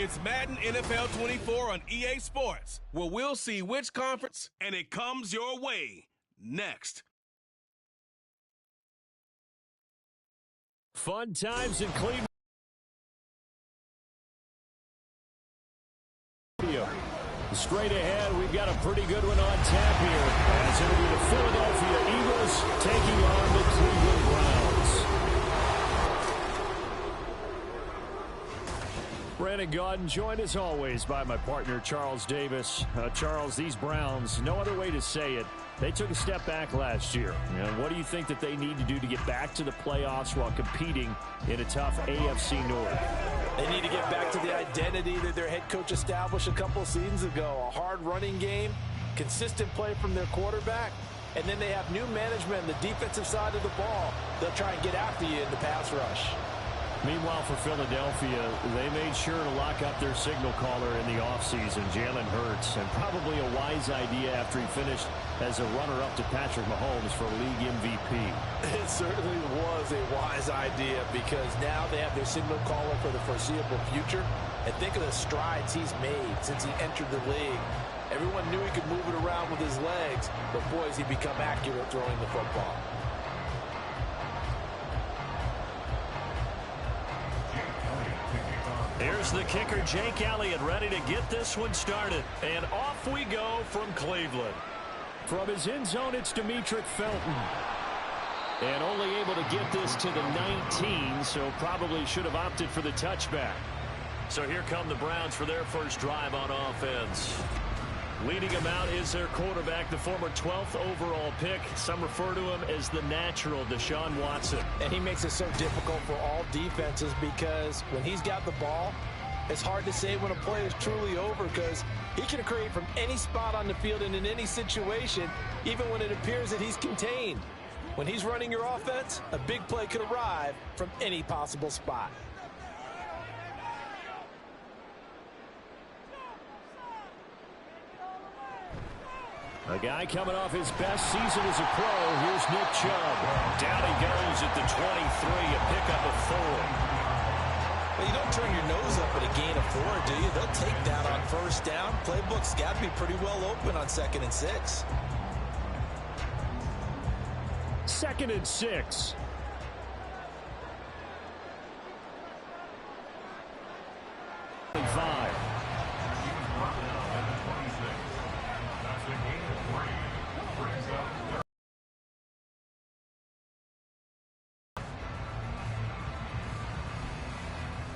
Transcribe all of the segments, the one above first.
It's Madden NFL 24 on EA Sports, where we'll see which conference, and it comes your way next. Fun times in Cleveland. Straight ahead, we've got a pretty good one on tap here. As it'll be the Philadelphia Eagles taking on the Cleveland Browns. Brandon Gaudin, joined as always by my partner, Charles Davis. Charles, these Browns, no other way to say it, they took a step back last year. And what do you think that they need to do to get back to the playoffs while competing in a tough AFC North? They need to get back to the identity that their head coach established a couple seasons ago. A hard running game, consistent play from their quarterback, and then they have new management on the defensive side of the ball. They'll try and get after you in the pass rush. Meanwhile, for Philadelphia, they made sure to lock up their signal caller in the offseason, Jalen Hurts, and probably a wise idea after he finished as a runner-up to Patrick Mahomes for league MVP. It certainly was a wise idea because now they have their signal caller for the foreseeable future. And think of the strides he's made since he entered the league. Everyone knew he could move it around with his legs, but boy, has he become accurate throwing the football. Here's the kicker, Jake Elliott, ready to get this one started. And off we go from Cleveland. From his end zone, it's Demetric Felton. And only able to get this to the 19, so probably should have opted for the touchback. So here come the Browns for their first drive on offense. Leading him out is their quarterback, the former 12th overall pick. Some refer to him as the natural, Deshaun Watson. And he makes it so difficult for all defenses because when he's got the ball, it's hard to say when a play is truly over because he can create from any spot on the field and in any situation, even when it appears that he's contained. When he's running your offense, a big play could arrive from any possible spot. A guy coming off his best season as a pro. Here's Nick Chubb. Down he goes at the 23, a pickup of 4. Well, you don't turn your nose up at a gain of 4, do you? They'll take that on first down. Playbook's got to be pretty well open on 2nd and 6. 2nd and 6. Five.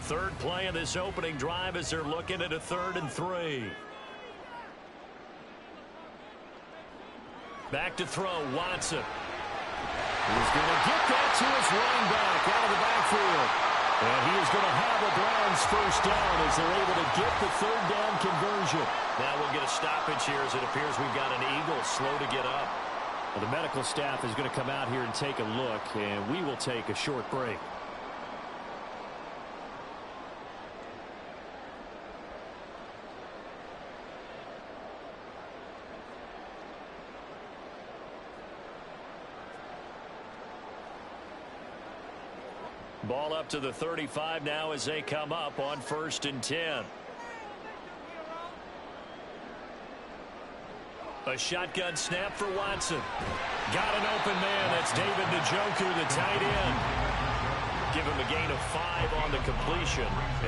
Third play of this opening drive as they're looking at a 3rd and 3. Back to throw, Watson. He's going to get that to his running back out of the backfield. And he is going to have a Browns first down as they're able to get the 3rd down conversion. Now we'll get a stoppage here as it appears we've got an Eagle slow to get up. Well, the medical staff is going to come out here and take a look, and we will take a short break. Ball up to the 35 now as they come up on 1st and 10. A shotgun snap for Watson. Got an open man. That's David Njoku, the tight end. Give him a gain of 5 on the completion,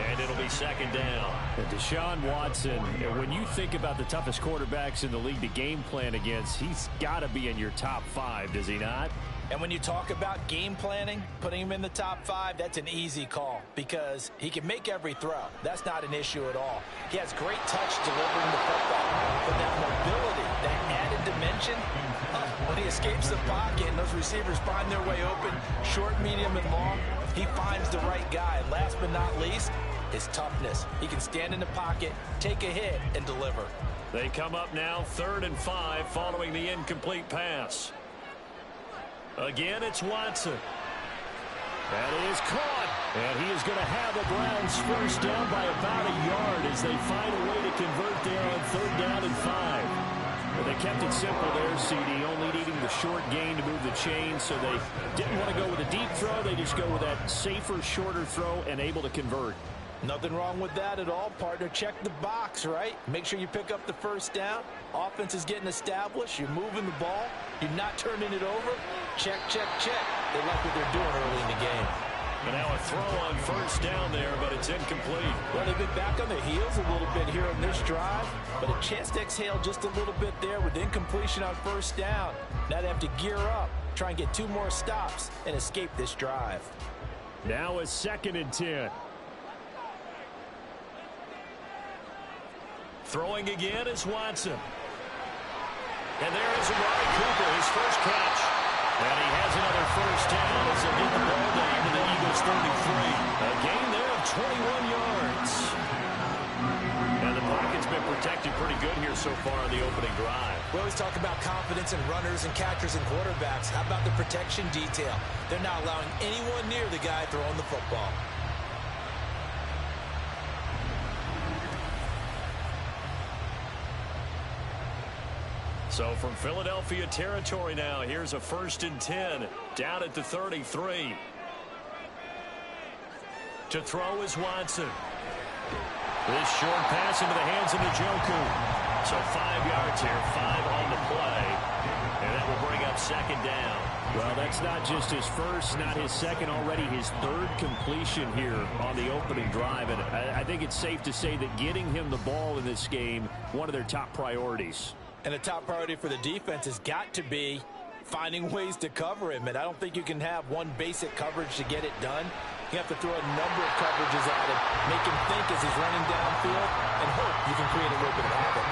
and it'll be 2nd down. And Deshaun Watson, when you think about the toughest quarterbacks in the league to game plan against, he's got to be in your top 5, does he not? And when you talk about game planning, putting him in the top 5, that's an easy call because he can make every throw. That's not an issue at all. He has great touch delivering the football. But that mobility, that added dimension, when he escapes the pocket and those receivers find their way open, short, medium, and long, he finds the right guy. Last but not least, his toughness. He can stand in the pocket, take a hit, and deliver. They come up now 3rd and 5 following the incomplete pass. Again, it's Watson. That is caught. And he is going to have the Browns first down by about a yard as they find a way to convert there on 3rd down and 5. But they kept it simple there, CD, only needing the short gain to move the chain, so they didn't want to go with a deep throw. They just go with that safer, shorter throw and able to convert. Nothing wrong with that at all, partner. Check the box, right? Make sure you pick up the first down. Offense is getting established. You're moving the ball. You're not turning it over. Check, check, check. They like what they're doing early in the game. And now a throw on first down there, but it's incomplete. Well, they've been back on their heels a little bit here on this drive, but a chance to exhale just a little bit there with incompletion on first down. Now they have to gear up, try and get 2 more stops, and escape this drive. Now a 2nd and 10. Throwing again is Watson. And there is Amari Cooper, his first catch. And he has another first down as they get the ball down to the Eagles' 33. A gain there of 21 yards. And the pocket's been protected pretty good here so far on the opening drive. We always talk about confidence in runners and catchers and quarterbacks. How about the protection detail? They're not allowing anyone near the guy throwing the football. So from Philadelphia territory now, here's a 1st and 10 down at the 33. To throw is Watson. This short pass into the hands of Njoku. So 5 yards here, 5 on the play. And that will bring up 2nd down. Well, that's not just his first, not his second, already his 3rd completion here on the opening drive. And I think it's safe to say that getting him the ball in this game, one of their top priorities. And the top priority for the defense has got to be finding ways to cover him. And I don't think you can have one basic coverage to get it done. You have to throw a number of coverages at him, make him think as he's running downfield, and hope you can create a little bit of havoc.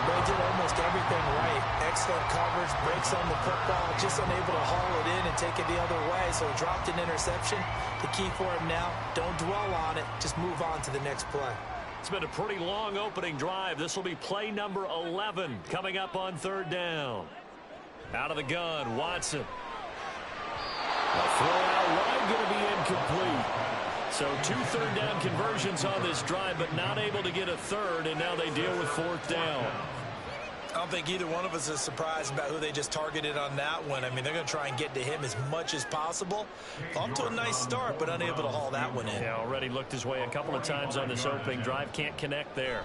They did almost everything right. Excellent coverage, breaks on the football, just unable to haul it in and take it the other way. So he dropped an interception. The key for him now, don't dwell on it. Just move on to the next play. It's been a pretty long opening drive. This will be play number 11 coming up on 3rd down. Out of the gun, Watson. A throw out wide going to be incomplete. So 2 3rd down conversions on this drive, but not able to get a 3rd, and now they deal with 4th down. I don't think either one of us is surprised about who they just targeted on that one. I mean, they're going to try and get to him as much as possible. Off to a nice start, but unable to haul that one in. Yeah, already looked his way a couple of times on this opening drive. Can't connect there.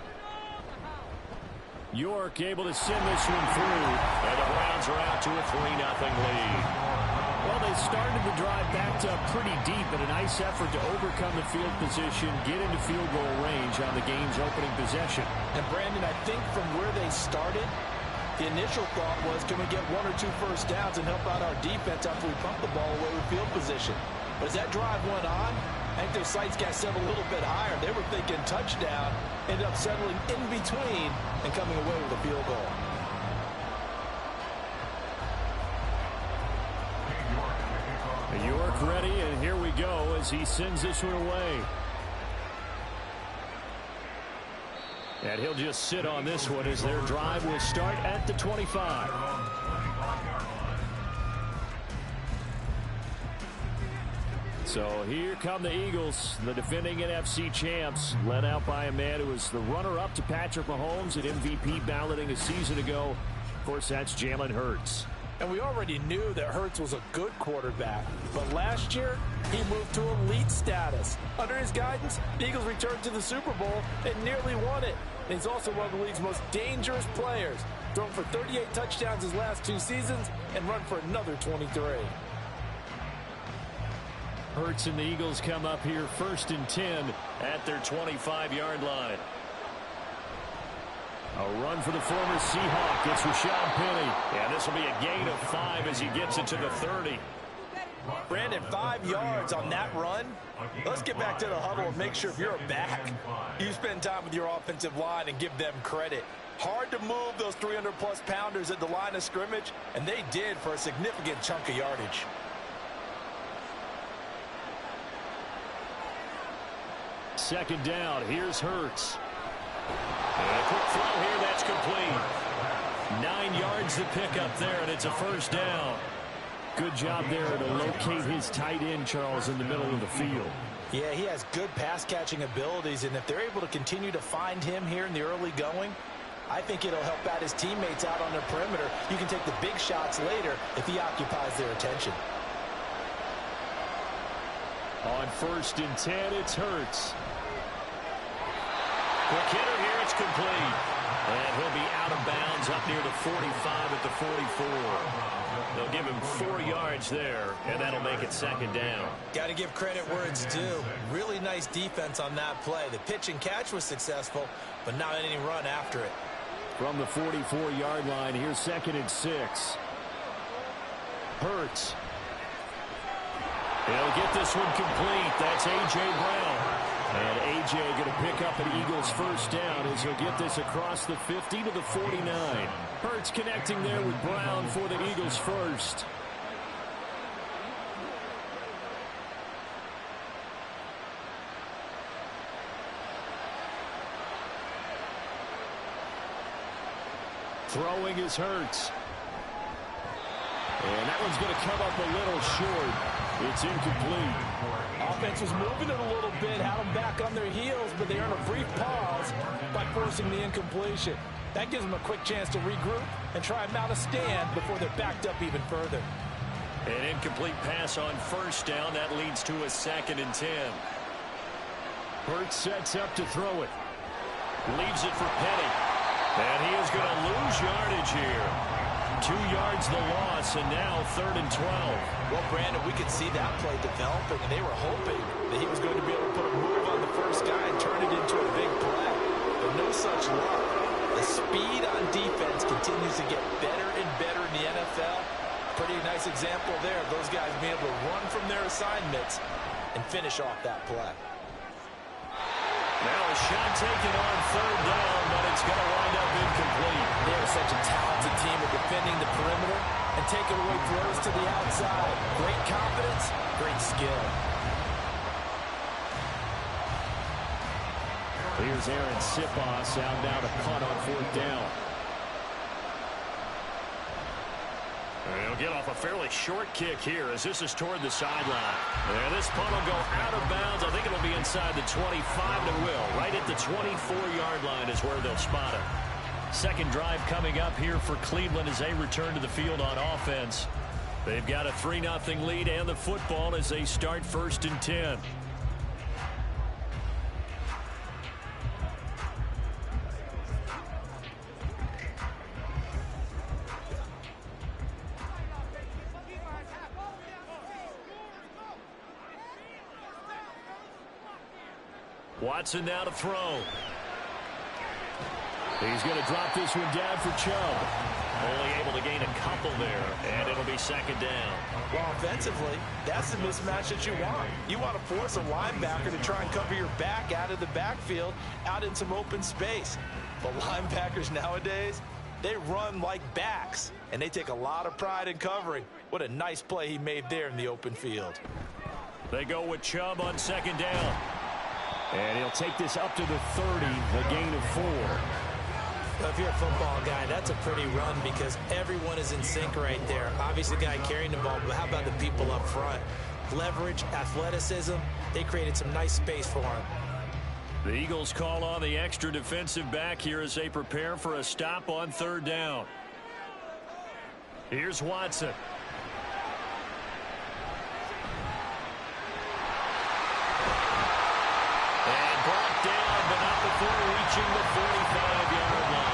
York able to send this one through, and the Browns are out to a 3-0 lead. Well, they started the drive backed up pretty deep, but a nice effort to overcome the field position, get into field goal range on the game's opening possession. And, Brandon, I think from where they started, the initial thought was, can we get 1 or 2 first downs and help out our defense after we pump the ball away with field position? But as that drive went on, I think their sights got set a little bit higher. They were thinking touchdown, ended up settling in between and coming away with a field goal. York ready, and here we go as he sends this one away. And he'll just sit on this one as their drive will start at the 25. So here come the Eagles, the defending NFC champs, led out by a man who was the runner-up to Patrick Mahomes at MVP balloting a season ago. Of course, that's Jalen Hurts. And we already knew that Hurts was a good quarterback. But last year, he moved to elite status. Under his guidance, the Eagles returned to the Super Bowl and nearly won it. And he's also one of the league's most dangerous players. Thrown for 38 touchdowns his last 2 seasons and run for another 23. Hurts and the Eagles come up here 1st and 10 at their 25-yard line. A run for the former Seahawk. It's Rashad Penny. Yeah, this will be a gain of 5 as he gets it to the 30. Brandon, 5 yards on that run. Let's get back to the huddle and make sure if you're a back, you spend time with your offensive line and give them credit. Hard to move those 300-plus pounders at the line of scrimmage, and they did for a significant chunk of yardage. Second down. Here's Hurts. And a quick throw here. That's complete. 9 yards to pick up there, and it's a first down. Good job there to locate his tight end, Charles, in the middle of the field. Yeah, he has good pass-catching abilities, and if they're able to continue to find him here in the early going, I think it'll help out his teammates out on the perimeter. You can take the big shots later if he occupies their attention. On 1st and 10, it's Hurts. Quick hitter here. It's complete. And he'll be out of bounds up near the 45 at the 44. They'll give him 4 yards there, and that'll make it second down. Got to give credit where it's due. Really nice defense on that play. The pitch and catch was successful, but not any run after it. From the 44-yard line, here's 2nd and 6. Hurts. He'll get this one complete. That's A.J. Brown. And A.J. going to pick up an Eagles first down as he'll get this across the 50 to the 49. Hurts connecting there with Brown for the Eagles first. Throwing is Hurts. And that one's going to come up a little short. It's incomplete. Offense was moving it a little bit, had them back on their heels, but they earned a brief pause by forcing the incompletion. That gives them a quick chance to regroup and try and mount a stand before they're backed up even further. An incomplete pass on first down. That leads to a 2nd and 10. Hurts sets up to throw it. Leaves it for Petty. And he is going to lose yardage here. 2 yards the loss, and now 3rd and 12. Well, Brandon, we could see that play developing, and they were hoping that he was going to be able to put a move on the first guy and turn it into a big play. But no such luck. The speed on defense continues to get better and better in the NFL. Pretty nice example there of those guys being able to run from their assignments and finish off that play. Now a shot taken on 3rd down, but it's going to wind up incomplete. They are such a talented team at defending the perimeter and taking away throws to the outside. Great confidence, great skill. Here's Aaron Sipos out now to punt on 4th down. He'll get off a fairly short kick here as this is toward the sideline. And this punt will go out of bounds. I think it'll be inside the 25, and it will. Right at the 24-yard line is where they'll spot it. Second drive coming up here for Cleveland as they return to the field on offense. They've got a 3-0 lead and the football as they start 1st and 10. Watson now to throw. He's going to drop this one down for Chubb. Only able to gain a couple there, and it'll be 2nd down. Well, offensively, that's the mismatch that you want. You want to force a linebacker to try and cover your back out of the backfield, out in some open space. But linebackers nowadays, they run like backs, and they take a lot of pride in covering. What a nice play he made there in the open field. They go with Chubb on 2nd down. And he'll take this up to the 30, a gain of 4. Well, if you're a football guy, that's a pretty run because everyone is in sync right there. Obviously, the guy carrying the ball, but how about the people up front? Leverage, athleticism, they created some nice space for him. The Eagles call on the extra defensive back here as they prepare for a stop on 3rd down. Here's Watson. And brought down, but not before reaching the 45-yard line.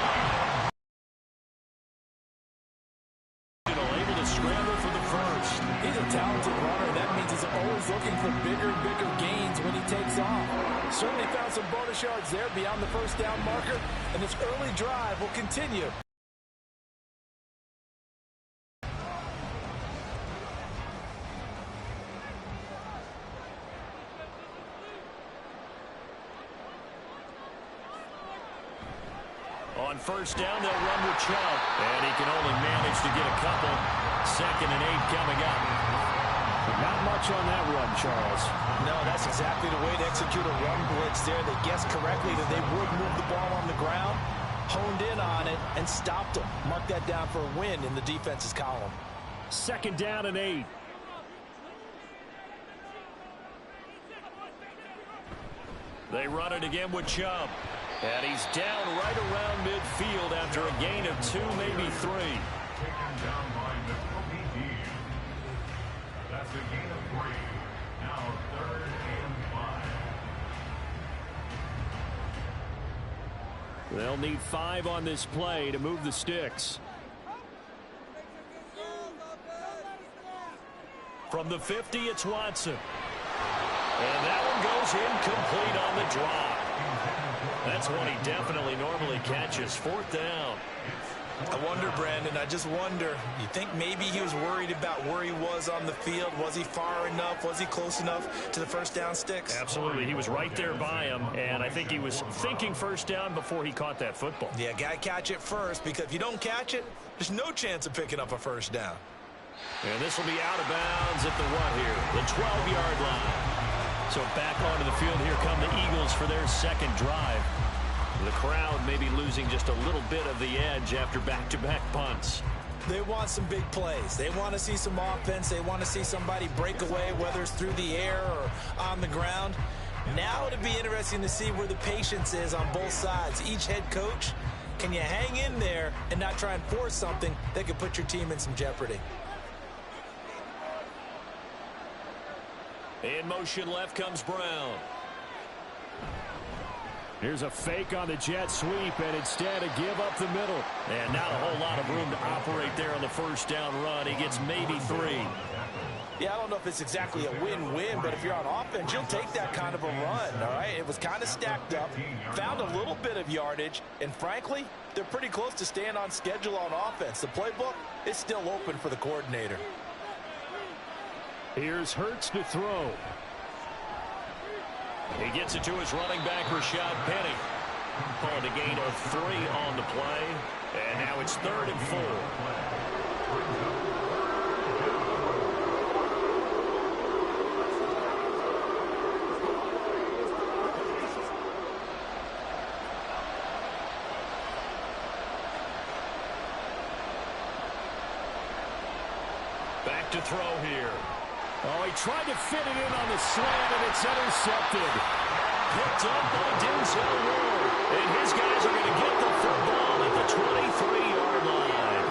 Able to scramble for the first. He's a talented runner. That means he's always looking for bigger and bigger gains when he takes off. Certainly found some bonus yards there beyond the first down marker, and this early drive will continue. On 1st down, they'll run with Chubb. And he can only manage to get a couple. 2nd and 8 coming up. Not much on that run, Charles. No, that's exactly the way to execute a run blitz there. They guessed correctly that they would move the ball on the ground, honed in on it, and stopped them. Mark that down for a win in the defense's column. 2nd down and 8. They run it again with Chubb. And he's down right around midfield after a gain of 2, maybe 3. Taken down by Nicole. That's a gain of 3. Now 3rd and 5. They'll need 5 on this play to move the sticks. From the 50, it's Watson. And that one goes incomplete on the drop. That's one he definitely normally catches. 4th down. I wonder, Brandon, I just wonder, you think maybe he was worried about where he was on the field? Was he far enough? Was he close enough to the first down sticks? Absolutely. He was right there by him, and I think he was thinking first down before he caught that football. Yeah, got to catch it first, because if you don't catch it, there's no chance of picking up a first down. And this will be out of bounds at the what here? The 12-yard line. So back onto the field here come the Eagles for their second drive. The crowd may be losing just a little bit of the edge after back-to-back punts. They want some big plays. They want to see some offense. They want to see somebody break away, whether it's through the air or on the ground. Now it'll be interesting to see where the patience is on both sides. Each head coach, can you hang in there and not try and force something that could put your team in some jeopardy? In motion left comes Brown. Here's a fake on the jet sweep, and instead a give up the middle. And not a whole lot of room to operate there on the first down run. He gets maybe 3. Yeah, I don't know if it's exactly a win-win, but if you're on offense, you'll take that kind of a run, all right? It was kind of stacked up, found a little bit of yardage, and frankly, they're pretty close to staying on schedule on offense. The playbook is still open for the coordinator. Here's Hurts to throw. He gets it to his running back, Rashad Penny. Calling a gain of 3 on the play. And now it's 3rd and 4. Back to throw here. Oh, he tried to fit it in on the slant, and it's intercepted. Picked up by Denzel Ward. And his guys are going to get the football at the 23-yard line.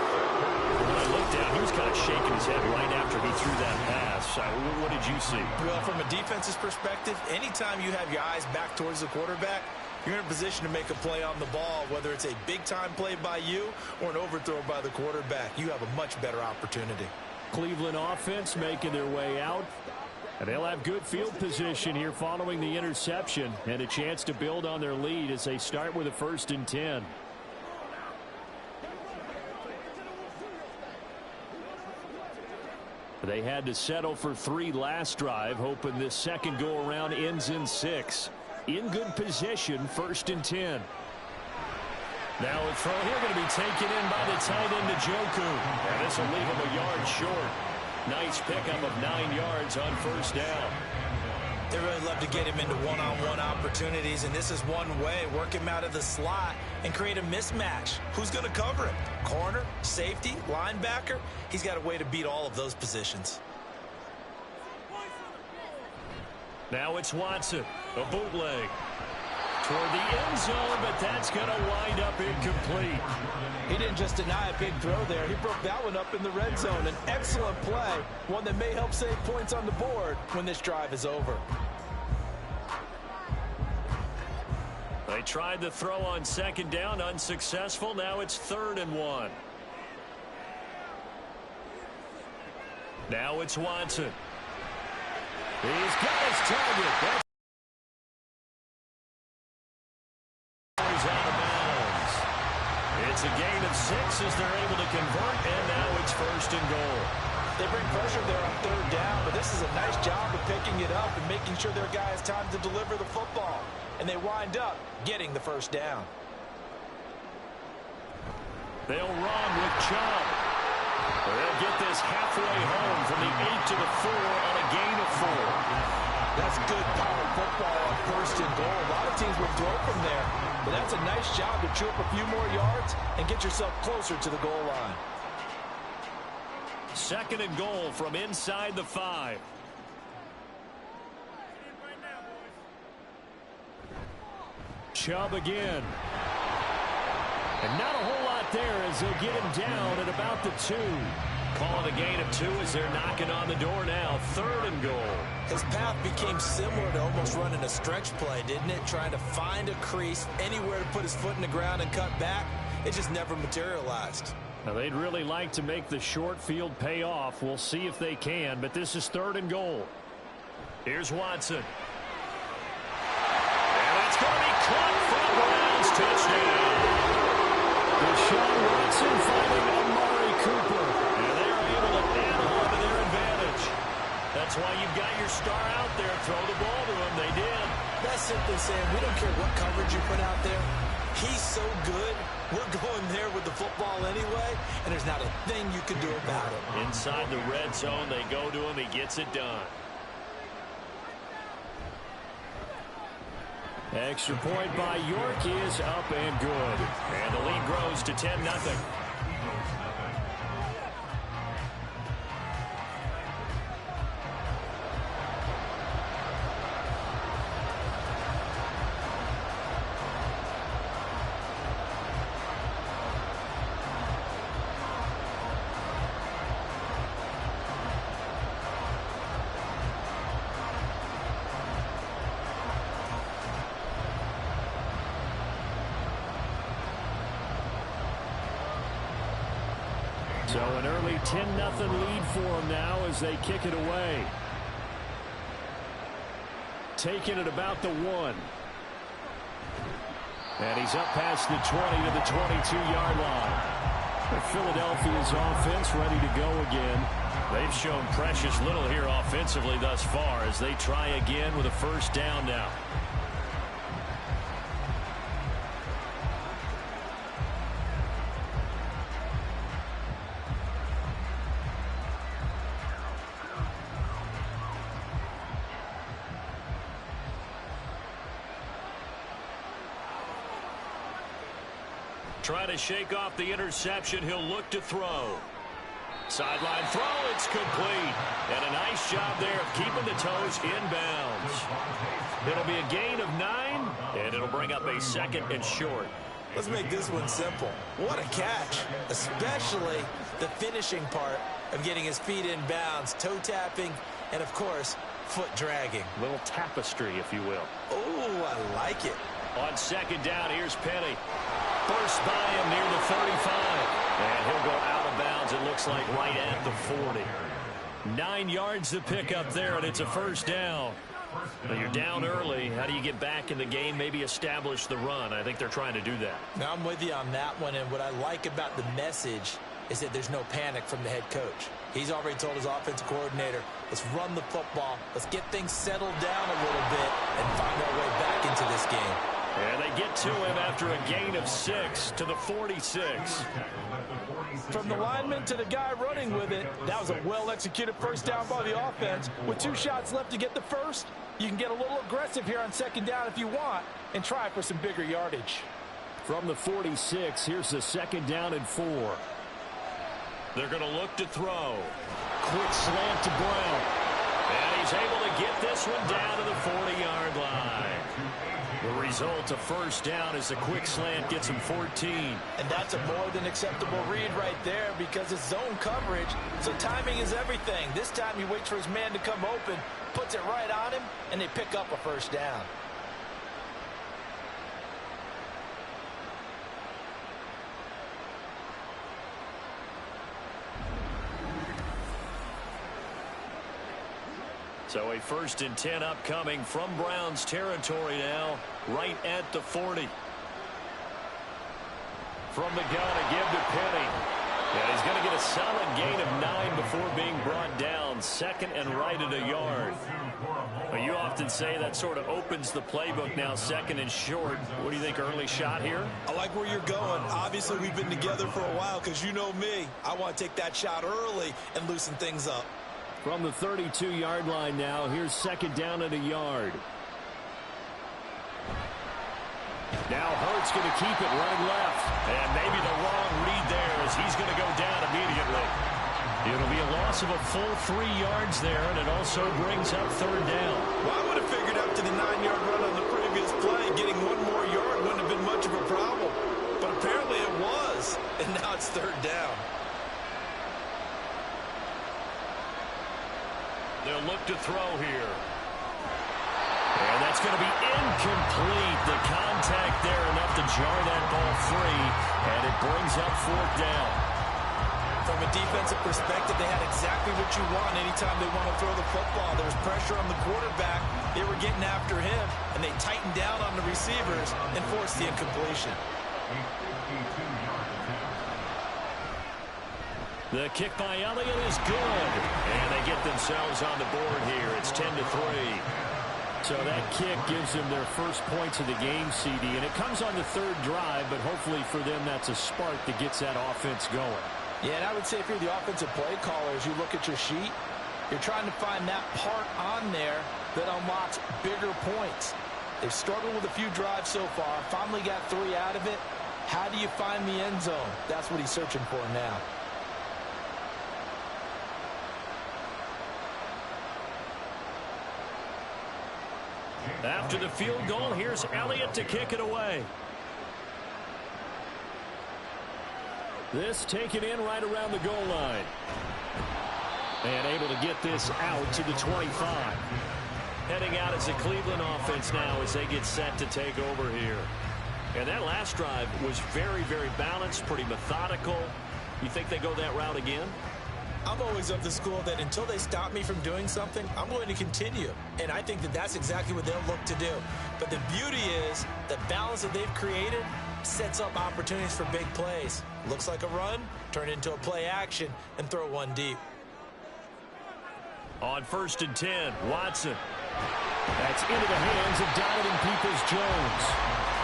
When I looked down, he was kind of shaking his head right after he threw that pass. What did you see? Well, from a defense's perspective, anytime you have your eyes back towards the quarterback, you're in a position to make a play on the ball, whether it's a big-time play by you or an overthrow by the quarterback. You have a much better opportunity. Cleveland offense making their way out. And they'll have good field position here following the interception and a chance to build on their lead as they start with a 1st and 10. They had to settle for 3 last drive, hoping this second go-around ends in 6. In good position, 1st and 10. Now a throw here going to be taken in by the tight end, Njoku. And this will leave him a yard short. Nice pickup of 9 yards on 1st down. They really love to get him into one-on-one opportunities, and this is one way. Work him out of the slot and create a mismatch. Who's going to cover him? Corner, safety, linebacker? He's got a way to beat all of those positions. Now it's Watson, a bootleg. Toward the end zone, but that's going to wind up incomplete. He didn't just deny a big throw there. He broke that one up in the red zone. An excellent play, one that may help save points on the board when this drive is over. They tried the throw on 2nd down, unsuccessful. Now it's 3rd and 1. Now it's Watson. He's got his target. That's out of bounds. It's a gain of 6 as they're able to convert, and now it's 1st and goal. They bring pressure there on 3rd down, but this is a nice job of picking it up and making sure their guy has time to deliver the football. And they wind up getting the 1st down. They'll run with Chubb. They'll get this halfway home from the 8 to the 4 on a gain of 4. That's good power football on 1st and goal. A lot of teams will throw from there, but that's a nice job to chew up a few more yards and get yourself closer to the goal line. 2nd and goal from inside the 5. Chubb again. And not a whole lot there as they'll get him down at about the 2. calling a gain of 2 as they're knocking on the door now. 3rd and goal. His path became similar to almost running a stretch play, didn't it? Trying to find a crease, anywhere to put his foot in the ground and cut back. It just never materialized. Now, they'd really like to make the short field pay off. We'll see if they can, but this is 3rd and goal. Here's Watson. And it's going to be caught for the Browns. Touchdown. Deshaun Watson finding Amari Cooper. And they're able to add on to their advantage. That's why you've got your star out there. Throw the ball to him. They did. That's simply saying we don't care what coverage you put out there. He's so good. We're going there with the football anyway, and there's not a thing you can do about it. Inside the red zone, they go to him. He gets it done. Extra point by York is up and good. And the lead grows to 10-0. So an early 10-0 lead for them now as they kick it away. Taking it about the 1. And he's up past the 20 to the 22-yard line. Philadelphia's offense ready to go again. They've shown precious little here offensively thus far as they try again with a first down now. Trying to shake off the interception. He'll look to throw. Sideline throw. It's complete. And a nice job there of keeping the toes inbounds. It'll be a gain of 9, and it'll bring up a 2nd and short. Let's make this one simple. What a catch, especially the finishing part of getting his feet in bounds, toe tapping, and, of course, foot dragging. Little tapestry, if you will. Oh, I like it. On 2nd down, here's Penny. First by him near the 35. And he'll go out of bounds, it looks like, right at the 40. 9 yards to pick up there, and it's a first down. Now you're down early. How do you get back in the game, maybe establish the run? I think they're trying to do that. Now, I'm with you on that one, and what I like about the message is that there's no panic from the head coach. He's already told his offensive coordinator, let's run the football, let's get things settled down a little bit and find our way back into this game. And they get to him after a gain of 6 to the 46. From the lineman to the guy running with it, that was a well-executed first down by the offense. With 2 shots left to get the first, you can get a little aggressive here on 2nd down if you want and try for some bigger yardage. From the 46, here's the 2nd down and 4. They're going to look to throw. Quick slant to Brown. And he's able to get this one down to the 40-yard line. The result, a first down as the quick slant gets him 14. And that's a more than acceptable read right there because it's zone coverage, so timing is everything. This time he waits for his man to come open, puts it right on him, and they pick up a first down. So a 1st and 10 upcoming from Browns territory now, right at the 40. From the gun, a give to Penny. And he's going to get a solid gain of 9 before being brought down. 2nd and right at a yard. But you often say that sort of opens the playbook now, 2nd and short. What do you think, early shot here? I like where you're going. Obviously, we've been together for a while because you know me. I want to take that shot early and loosen things up. From the 32-yard line now, here's 2nd down at a yard. Now Hurts going to keep it running left. And maybe the wrong read there as he's going to go down immediately. It'll be a loss of a full 3 yards there, and it also brings up 3rd down. Well, I would have figured after the 9-yard run on the previous play, getting 1 more yard wouldn't have been much of a problem. But apparently it was, and now it's 3rd down. They'll look to throw here. And that's going to be incomplete. The contact there enough to jar that ball free, and it brings up 4th down. From a defensive perspective, they had exactly what you want anytime they want to throw the football. There was pressure on the quarterback. They were getting after him, and they tightened down on the receivers and forced the incompletion. The kick by Elliott is good, and they get themselves on the board here. It's 10-3. So that kick gives them their first points of the game, CD, and it comes on the 3rd drive, but hopefully for them that's a spark that gets that offense going. Yeah, and I would say if you're the offensive play caller, as you look at your sheet, you're trying to find that part on there that unlocks bigger points. They've struggled with a few drives so far, finally got 3 out of it. How do you find the end zone? That's what he's searching for now. After the field goal, here's Elliott to kick it away. This taken in right around the goal line. And able to get this out to the 25. Heading out as the Cleveland offense now as they get set to take over here. And that last drive was very, very balanced, pretty methodical. You think they go that route again? I'm always of the school that until they stop me from doing something, I'm going to continue. And I think that that's exactly what they'll look to do. But the beauty is the balance that they've created sets up opportunities for big plays. Looks like a run, turn into a play action, and throw one deep. On 1st and 10, Watson. That's into the hands of Donovan Peoples-Jones.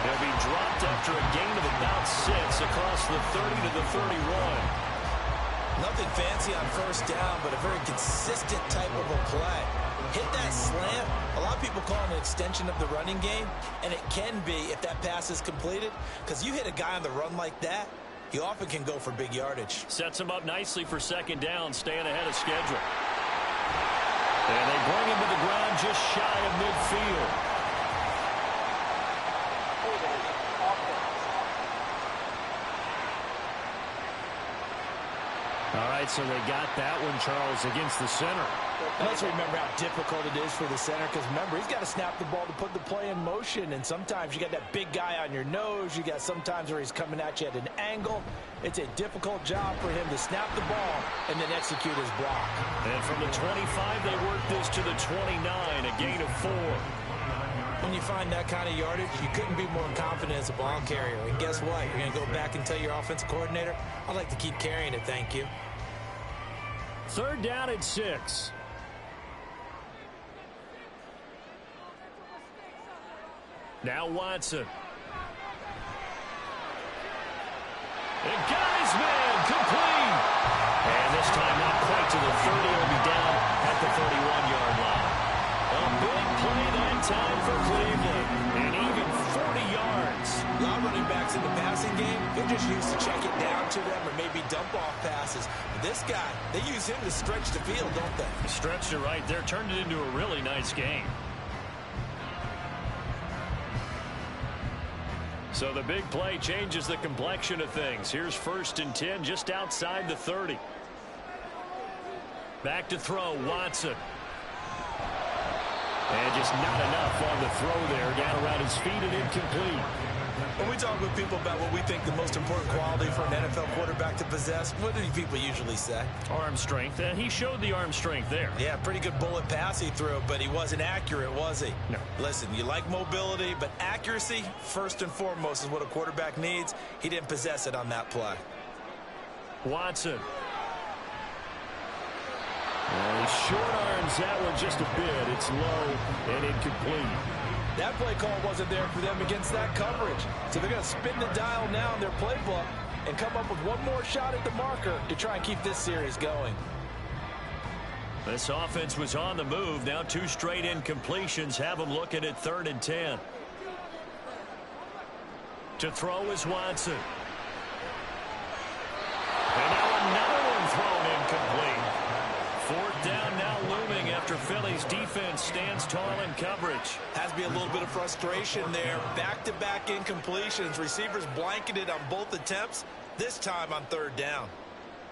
He'll be dropped after a gain of about 6 across the 30 to the 31. Nothing fancy on 1st down, but a very consistent type of a play. Hit that slant. A lot of people call it an extension of the running game, and it can be if that pass is completed, because you hit a guy on the run like that, you often can go for big yardage. Sets him up nicely for 2nd down, staying ahead of schedule. And they bring him to the ground just shy of midfield. All right, so they got that one, Charles, against the center. Let's remember how difficult it is for the center, because remember, he's got to snap the ball to put the play in motion, and sometimes you got that big guy on your nose. You got sometimes where he's coming at you at an angle. It's a difficult job for him to snap the ball and then execute his block. And from the 25, they work this to the 29, a gain of 4. When you find that kind of yardage, you couldn't be more confident as a ball carrier. And guess what? You're going to go back and tell your offensive coordinator, I'd like to keep carrying it, thank you. 3rd down and 6. Now Watson. And got his man complete. And this time not quite to the 30. Will be down at the 31-yard line. A big play that time for Cleveland. And even 40 yards. A lot of running backs in the passing game, they're just used to check it down to them or maybe dump off passes. But this guy, they use him to stretch the field, don't they? Stretched it right there. Turned it into a really nice game. So the big play changes the complexion of things. Here's 1st and 10 just outside the 30. Back to throw, Watson. And just not enough on the throw there. Down around his feet and incomplete. When we talk with people about what we think the most important quality for an NFL quarterback to possess, what do people usually say? Arm strength, and he showed the arm strength there. Yeah, pretty good bullet pass he threw, but he wasn't accurate, was he? No. Listen, you like mobility, but accuracy, first and foremost, is what a quarterback needs. He didn't possess it on that play. Watson. Well, he short arms that one just a bit. It's low and incomplete. That play call wasn't there for them against that coverage. So they're going to spin the dial now in their playbook and come up with one more shot at the marker to try and keep this series going. This offense was on the move. Now 2 straight incompletions have them looking at 3rd and 10. To throw is Watson. And now another one thrown incomplete. 4th down now looming after Philly's defense stands tall in coverage. Has to be a little bit of frustration there. Back-to-back incompletions. Receivers blanketed on both attempts, this time on 3rd down.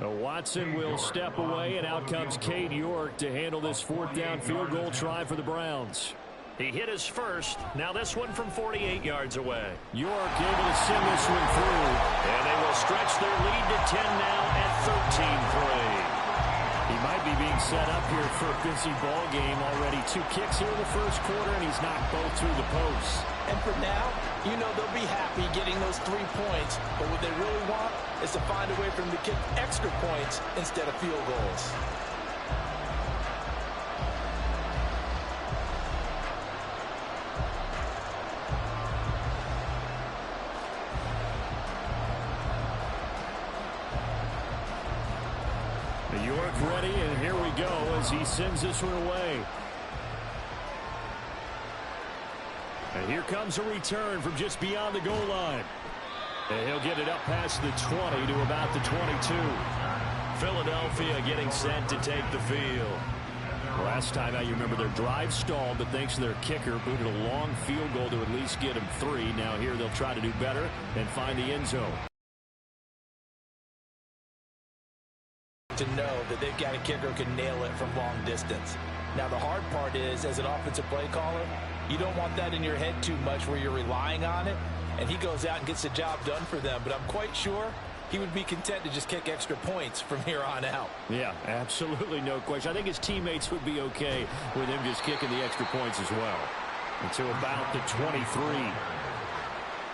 Now Watson will step away, and out comes Cade York to handle this fourth down field goal try for the Browns. He hit his first. Now this one from 48 yards away. York able to send this one through. And they will stretch their lead to 10 now at 13-3. He might be being set up here for a busy ball game already. 2 kicks here in the first quarter, and he's knocked both through the posts. And for now, you know they'll be happy getting those 3 points. But what they really want is to find a way for them to kick extra points instead of field goals. York ready, and here we go as he sends this one away. And here comes a return from just beyond the goal line. And he'll get it up past the 20 to about the 22. Philadelphia getting set to take the field. Last time out, you remember their drive stalled, but thanks to their kicker, booted a long field goal to at least get them 3. Now here they'll try to do better and find the end zone. To know that they've got a kicker who can nail it from long distance. Now the hard part is, as an offensive play caller, you don't want that in your head too much where you're relying on it, and he goes out and gets the job done for them. But I'm quite sure he would be content to just kick extra points from here on out. Yeah, absolutely no question. I think his teammates would be okay with him just kicking the extra points as well. Until about the 23.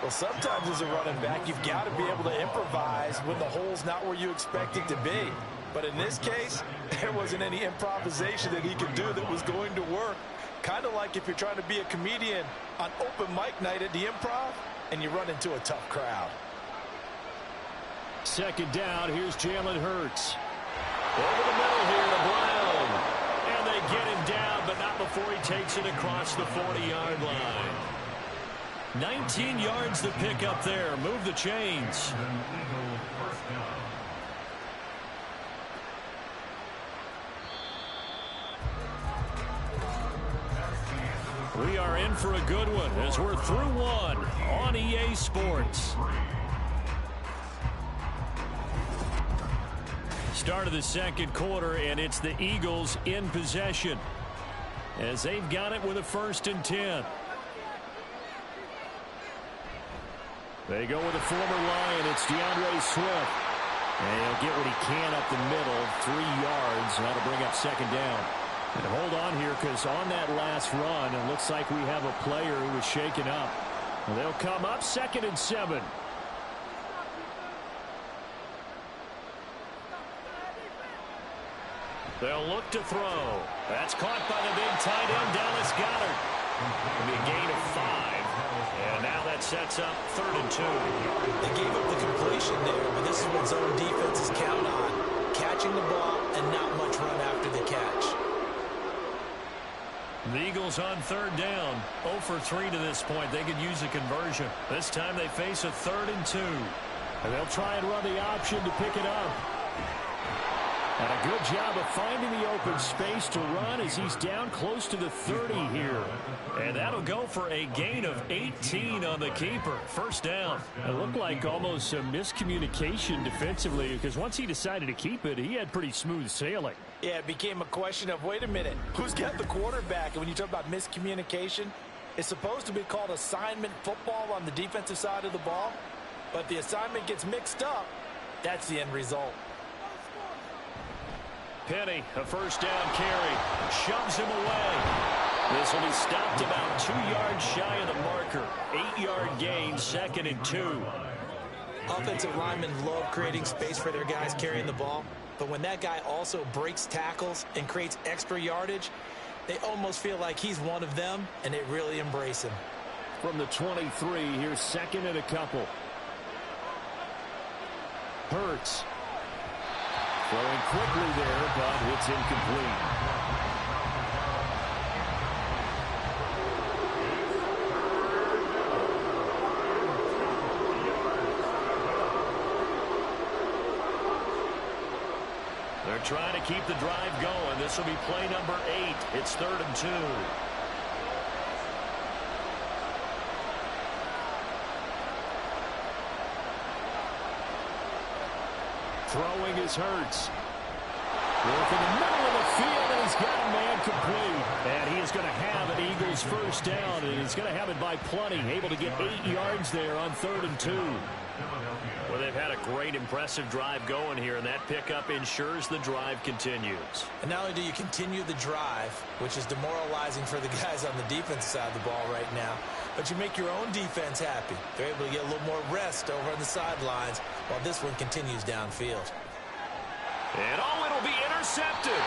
Well, sometimes as a running back, you've got to be able to improvise when the hole's not where you expect it to be. But in this case, there wasn't any improvisation that he could do that was going to work. Kind of like if you're trying to be a comedian on open mic night at the Improv and you run into a tough crowd. Second down, here's Jalen Hurts. Over the middle here to Brown. And they get him down, but not before he takes it across the 40-yard line. 19 yards to pick up there. Move the chains. We are in for a good one as we're through one on EA Sports. Start of the second quarter, and it's the Eagles in possession as they've got it with a 1st and 10. They go with a former Lion. It's DeAndre Swift. And he'll get what he can up the middle, 3 yards. That'll bring up second down. And hold on here, because on that last run, it looks like we have a player who was shaken up. And they'll come up 2nd and 7. They'll look to throw. That's caught by the big tight end, Dallas Goedert. It'll be a gain of 5. And now that sets up 3rd and 2. They gave up the completion there, but this is what zone defenses count on. Catching the ball and not much run after the catch. The Eagles on 3rd down. 0 for 3 to this point. They could use a conversion. This time they face a 3rd and 2. And they'll try and run the option to pick it up. And a good job of finding the open space to run as he's down close to the 30 here. And that'll go for a gain of 18 on the keeper. 1st down. It looked like almost some miscommunication defensively, because once he decided to keep it, he had pretty smooth sailing. Yeah, it became a question of, wait a minute, who's got the quarterback? And when you talk about miscommunication, it's supposed to be called assignment football on the defensive side of the ball. But the assignment gets mixed up. That's the end result. Penny, a 1st down carry, shoves him away. This will be stopped about 2 yards shy of the marker. 8-yard gain, 2nd and 2. Offensive linemen love creating space for their guys carrying the ball. But when that guy also breaks tackles and creates extra yardage, they almost feel like he's one of them, and they really embrace him. From the 23, here's 2nd and a couple. Hurts. Throwing quickly there, but it's incomplete. They're trying to keep the drive going. This will be play number 8. It's 3rd and 2. Throwing is Hurts. Work in the middle of the field, and he's got a man complete. And he is going to have an Eagles first down, and he's going to have it by plenty. Able to get 8 yards there on 3rd and 2. Well, they've had a great, impressive drive going here, and that pickup ensures the drive continues. And not only do you continue the drive, which is demoralizing for the guys on the defensive side of the ball right now, but you make your own defense happy. They're able to get a little more rest over on the sidelines while this one continues downfield. And it'll be intercepted.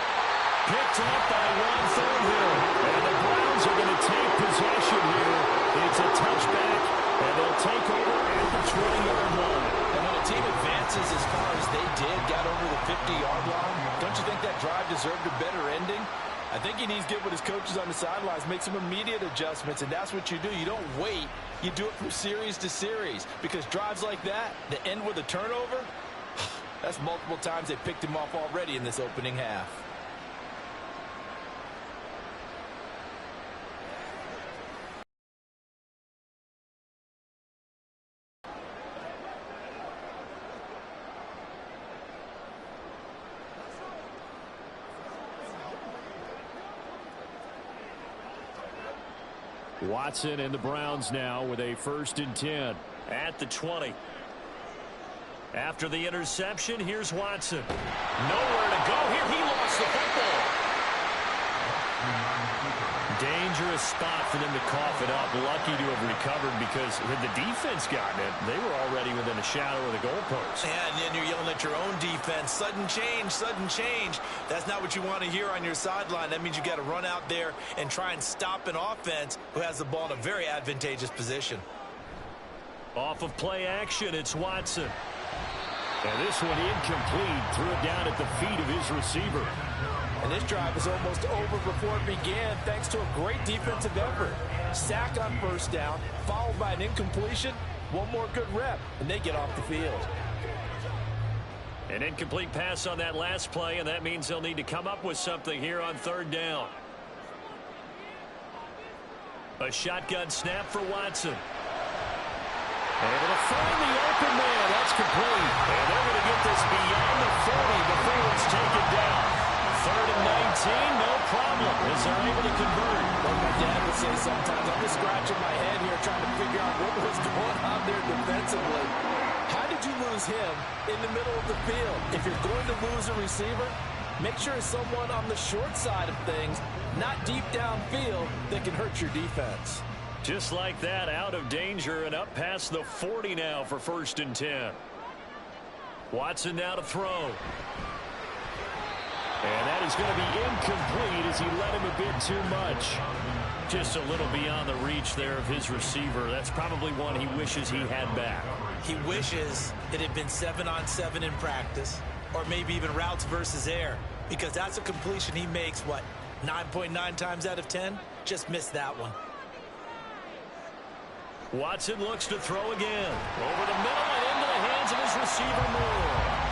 Picked up by Ron Thornhill. And the Browns are going to take possession here. It's a touchback, and they'll take over at the 20-yard line. And when a team advances as far as they did, got over the 50-yard line, don't you think that drive deserved a better ending? I think he needs to get with his coaches on the sidelines, make some immediate adjustments, and that's what you do. You don't wait. You do it from series to series, because drives like that end with a turnover, that's multiple times they picked him off already in this opening half. Watson and the Browns now with a 1st and 10 at the 20. After the interception, here's Watson. Nowhere to go here. He lost the football. Dangerous spot for them to cough it up. Lucky to have recovered, because had the defense gotten it, they were already within a shadow of the goalpost. And then you're yelling at your own defense. Sudden change, sudden change. That's not what you want to hear on your sideline. That means you got to run out there and try and stop an offense who has the ball in a very advantageous position. Off of play action, it's Watson. And this one incomplete. Threw it down at the feet of his receiver. And this drive was almost over before it began, thanks to a great defensive effort. Sack on 1st down, followed by an incompletion. One more good rep, and they get off the field. An incomplete pass on that last play, and that means they'll need to come up with something here on 3rd down. A shotgun snap for Watson. Able to find the open man. That's complete. And they're going to get this beyond the 40 before it's taken down. 3rd and 19, no problem, as they're able to convert. Like my dad would say sometimes, I'm just scratching my head here trying to figure out what was going on there defensively. How did you lose him in the middle of the field? If you're going to lose a receiver, make sure it's someone on the short side of things, not deep downfield, that can hurt your defense. Just like that, out of danger and up past the 40 now for 1st and 10. Watson now to throw. And that is going to be incomplete as he let him a bit too much. Just a little beyond the reach there of his receiver. That's probably one he wishes he had back. He wishes it had been 7-on-7 in practice, or maybe even routes versus air, because that's a completion he makes, 9.9 times out of 10? Just missed that one. Watson looks to throw again. Over the middle and into the hands of his receiver, Moore.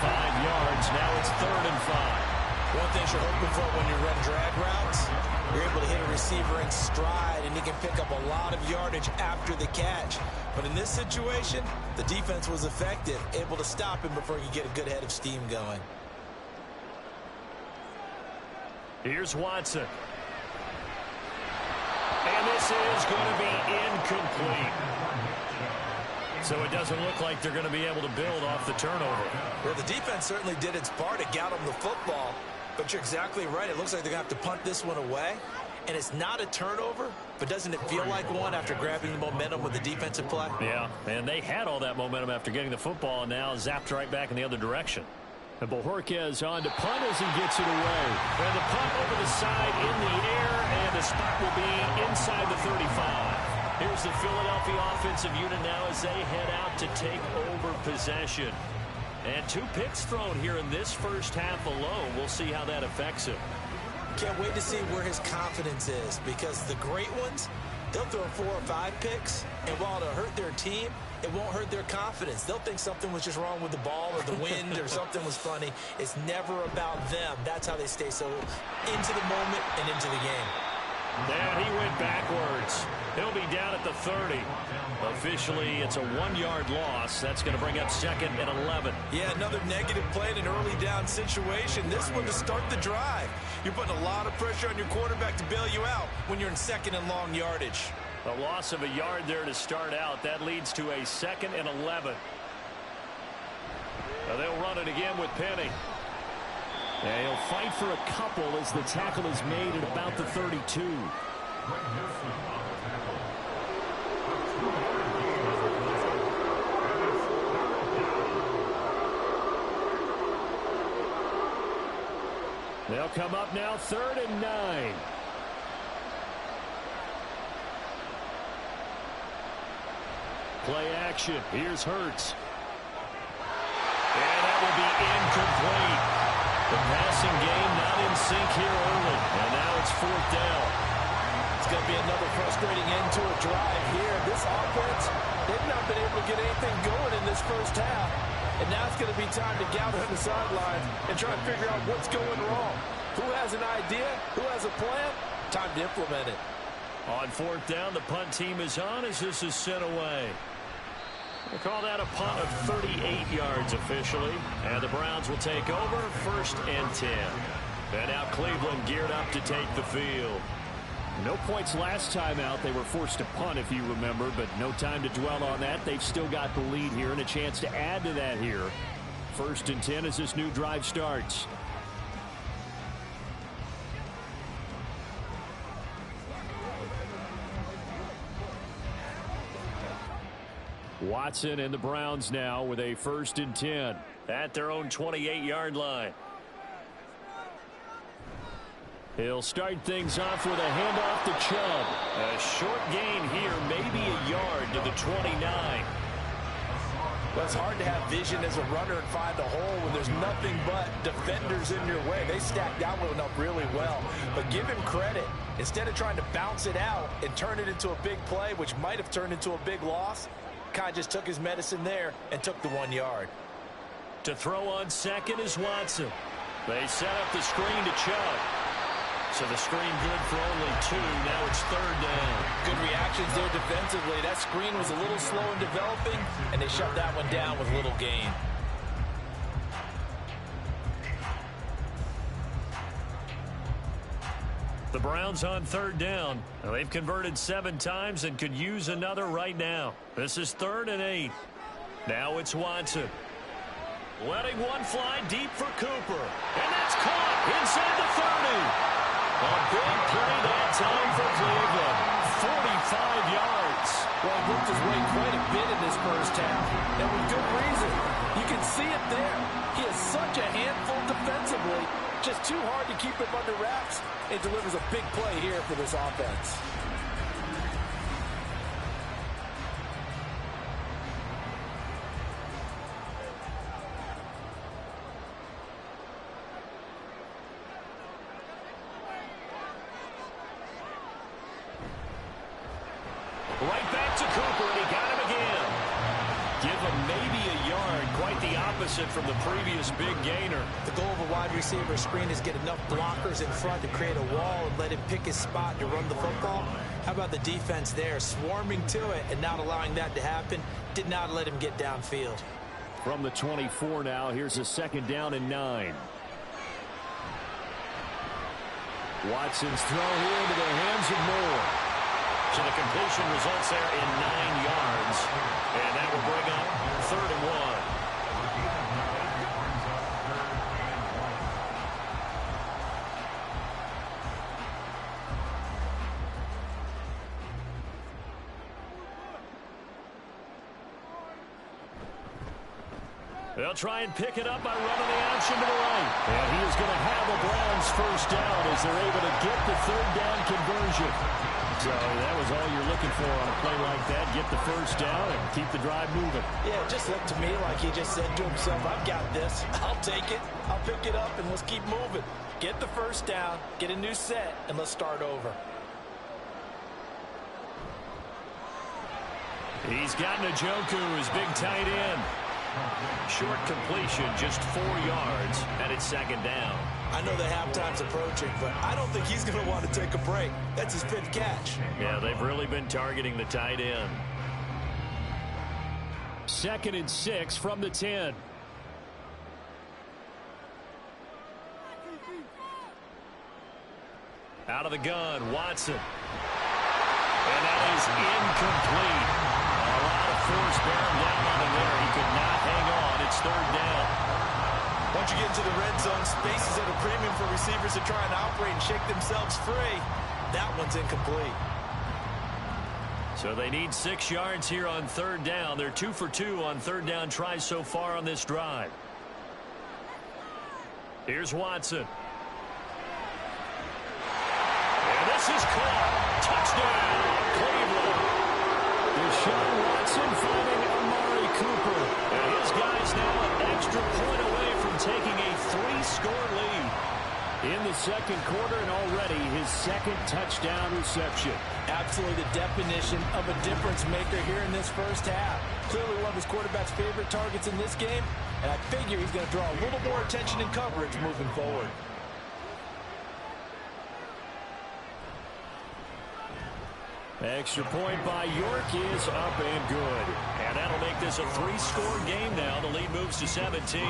5 yards. Now it's 3rd and 5. One thing you're hoping for when you run drag routes, you're able to hit a receiver in stride, and he can pick up a lot of yardage after the catch. But in this situation, the defense was effective, able to stop him before you get a good head of steam going. Here's Watson. And this is going to be incomplete. So it doesn't look like they're going to be able to build off the turnover. Well, the defense certainly did its part to get them the football, but you're exactly right. It looks like they're going to have to punt this one away. And it's not a turnover, but doesn't it feel like one after grabbing the momentum with the defensive play? Yeah, and they had all that momentum after getting the football, and now zapped right back in the other direction. And Bojorquez on to punt as he gets it away. And the punt over the side in the air, and the spot will be inside the 35. Here's the Philadelphia offensive unit now as they head out to take over possession. And 2 picks thrown here in this first half alone. We'll see how that affects him. Can't wait to see where his confidence is, because the great ones, they'll throw 4 or 5 picks, and while it'll hurt their team, it won't hurt their confidence. They'll think something was just wrong with the ball or the wind or something was funny. It's never about them. That's how they stay so into the moment and into the game. And he went backwards. He'll be down at the 30. Officially, it's a 1-yard loss. That's going to bring up 2nd and 11. Yeah, another negative play in an early down situation. This one to start the drive. You're putting a lot of pressure on your quarterback to bail you out when you're in 2nd and long yardage. A loss of a yard there to start out. That leads to a 2nd and 11. Now they'll run it again with Penny. And he'll fight for a couple as the tackle is made at about the 32. They'll come up now 3rd and 9. Play action. Here's Hurts. And that will be incomplete. The passing game not in sync here early. And now it's 4th down. It's going to be another frustrating end to a drive here. This offense, they've not been able to get anything going in this first half. And now it's going to be time to gather on the sidelines and try and figure out what's going wrong. Who has an idea? Who has a plan? Time to implement it. On 4th down, the punt team is on as this is sent away. We'll call that a punt of 38 yards officially. And the Browns will take over 1st and 10. And now Cleveland geared up to take the field. No points last time out. They were forced to punt, if you remember, but no time to dwell on that. They've still got the lead here and a chance to add to that here. 1st and 10 as this new drive starts. Watson and the Browns now with a 1st and 10 at their own 28-yard line. He'll start things off with a handoff to Chubb. A short gain here, maybe a yard to the 29. Well, it's hard to have vision as a runner and find a hole when there's nothing but defenders in your way. They stacked that one up really well. But give him credit. Instead of trying to bounce it out and turn it into a big play, which might have turned into a big loss, kind of just took his medicine there and took the 1 yard. To throw on 2nd is Watson. They set up the screen to Chubb. So the screen good for only 2. Now it's 3rd down. Good reactions there defensively. That screen was a little slow in developing, and they shut that one down with little gain. The Browns on 3rd down. Now they've converted 7 times and could use another right now. This is 3rd and 8. Now it's Watson. Letting one fly deep for Cooper. And that's caught inside the 30. A big play that time for Cleveland. 45 yards. Well, he worked his way quite a bit in this first half, and with good reason. You can see it there. He is such a handful defensively. Just too hard to keep him under wraps. It delivers a big play here for this offense. Right back to Cooper, and he got him again. Give him maybe a yard, quite the opposite from the previous big gainer. The goal of a wide receiver screen is get enough blockers in front to create a wall and let him pick his spot to run the football. How about the defense there, swarming to it and not allowing that to happen? Did not let him get downfield. From the 24 now, here's a 2nd down and 9. Watson's throw here into the hands of Moore. So the completion results there in 9 yards. And that will bring up 3rd and 1. They'll try and pick it up by running the option to the right. And he is going to have a Browns 1st down as they're able to get the 3rd down conversion. So that was all you're looking for on a play like that. Get the 1st down and keep the drive moving. Yeah, it just looked to me like he just said to himself, I've got this. I'll take it. I'll pick it up, and let's keep moving. Get the 1st down, get a new set, and let's start over. He's got Njoku, his big tight end. Short completion, just 4 yards, and it's 2nd down. I know the halftime's approaching, but I don't think he's going to want to take a break. That's his 5th catch. Yeah, they've really been targeting the tight end. 2nd and 6 from the 10. Out of the gun, Watson. And that is incomplete. A lot of force bearing down on him there. He could not hang on. It's 3rd down. Once you get into the red zone, space is at a premium for receivers to try and operate and shake themselves free. That one's incomplete. So they need 6 yards here on 3rd down. They're 2 for 2 on 3rd down tries so far on this drive. Here's Watson. And this is caught. Touchdown, Cleveland. Deshaun Watson finding Amari Cooper. And his guys now an extra point away from taking a 3-score lead. In the 2nd quarter, and already his 2nd touchdown reception. Absolutely the definition of a difference maker here in this first half. Clearly one of his quarterback's favorite targets in this game, and I figure he's going to draw a little more attention and coverage moving forward. Extra point by York is up and good. And that'll make this a 3-score game now. The lead moves to 17.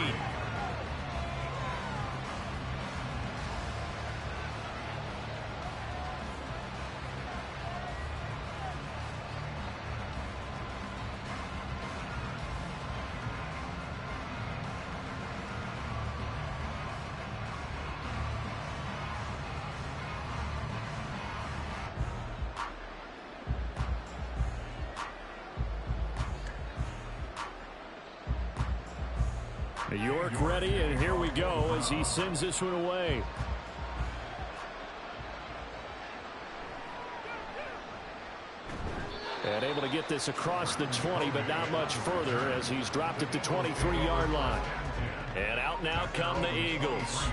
York ready, and here we go as he sends this one away. And able to get this across the 20, but not much further as he's dropped it to 23-yard line. And out now come the Eagles.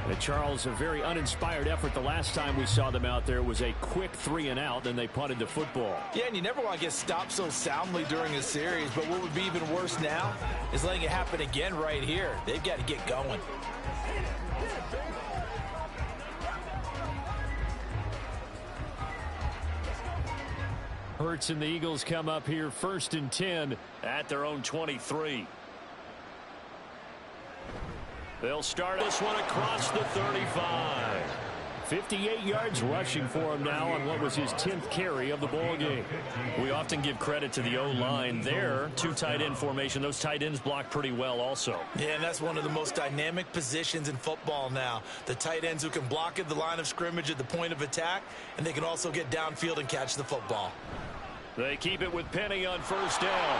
And Charles, a very uninspired effort. The last time we saw them out there was a quick 3-and-out, then they punted the football. Yeah, and you never want to get stopped so soundly during a series, but what would be even worse now is letting it happen again right here. They've got to get going. Hurts and the Eagles come up here 1st and 10 at their own 23. They'll start this one across the 35. 58 yards rushing for him now on what was his 10th carry of the ball game. We often give credit to the O-line there. 2 tight end formation. Those tight ends block pretty well also. Yeah, and that's one of the most dynamic positions in football now. The tight ends who can block at the line of scrimmage at the point of attack, and they can also get downfield and catch the football. They keep it with Penny on 1st down.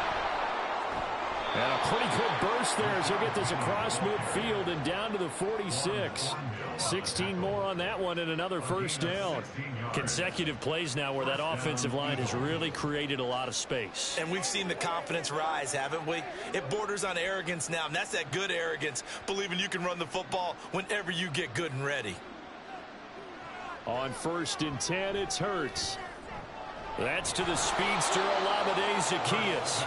And a pretty good burst there as he'll get this across midfield and down to the 46. 16 more on that one and another 1st down. Consecutive plays now where that offensive line has really created a lot of space. And we've seen the confidence rise, haven't we? It borders on arrogance now, and that's that good arrogance, believing you can run the football whenever you get good and ready. On 1st and 10, it's Hurts. That's to the speedster Olamide Zaccheaus.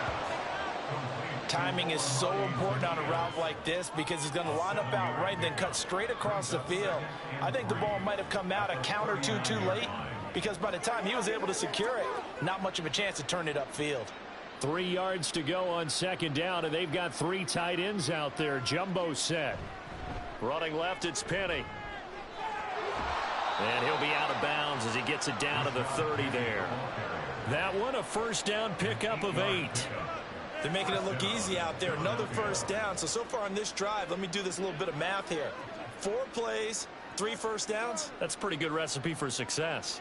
Timing is so important on a route like this because he's going to line up out right and then cut straight across the field. I think the ball might have come out a count or two too late because by the time he was able to secure it, not much of a chance to turn it upfield. 3 yards to go on 2nd down, and they've got 3 tight ends out there. Jumbo set. Running left, it's Penny. And he'll be out of bounds as he gets it down to the 30 there. That one, a 1st down pickup of 8. They're making it look easy out there. Another 1st down. So far on this drive, let me do this little bit of math here. 4 plays, 3 1st downs. That's a pretty good recipe for success.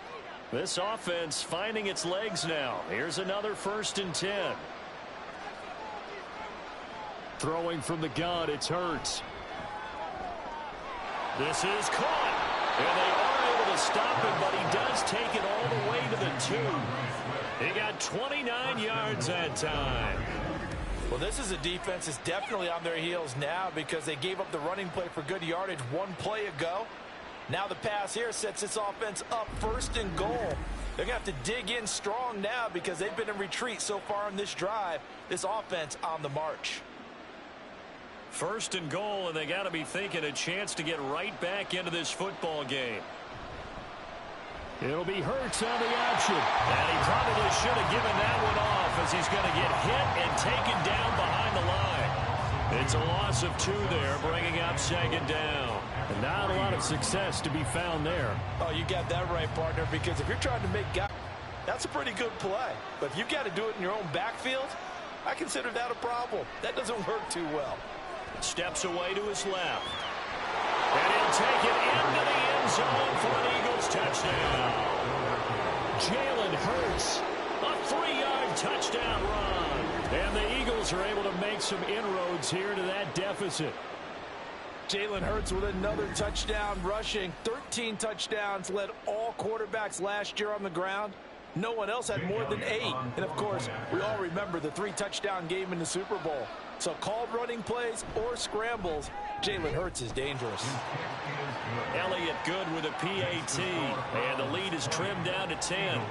This offense finding its legs now. Here's another 1st and 10. Throwing from the gun, it's Hurts. This is caught. And they are able to stop him, but he does take it all the way to the 2. He got 29 yards that time. Well, this is a defense that's definitely on their heels now because they gave up the running play for good yardage 1 play ago. Now the pass here sets this offense up 1st and goal. They're going to have to dig in strong now because they've been in retreat so far in this drive. This offense on the march. First and goal, and they got to be thinking a chance to get right back into this football game. It'll be Hurts on the option. And he probably should have given that one off as he's going to get hit and taken down behind the line. It's a loss of 2 there, bringing up second down. And not a lot of success to be found there. Oh, you got that right, partner, because if you're trying to make guys, that's a pretty good play. But if you've got to do it in your own backfield, I consider that a problem. That doesn't work too well. Steps away to his left. And he'll take it into the end zone for an Eagles touchdown. Jalen Hurts. A 3-yard touchdown run. And the Eagles are able to make some inroads here to that deficit. Jalen Hurts with another touchdown rushing. 13 touchdowns, led all quarterbacks last year on the ground. No one else had more than 8. And, of course, we all remember the 3-touchdown game in the Super Bowl. So called running plays or scrambles, Jalen Hurts is dangerous. Elliott good with a PAT. And the lead is trimmed down to 10.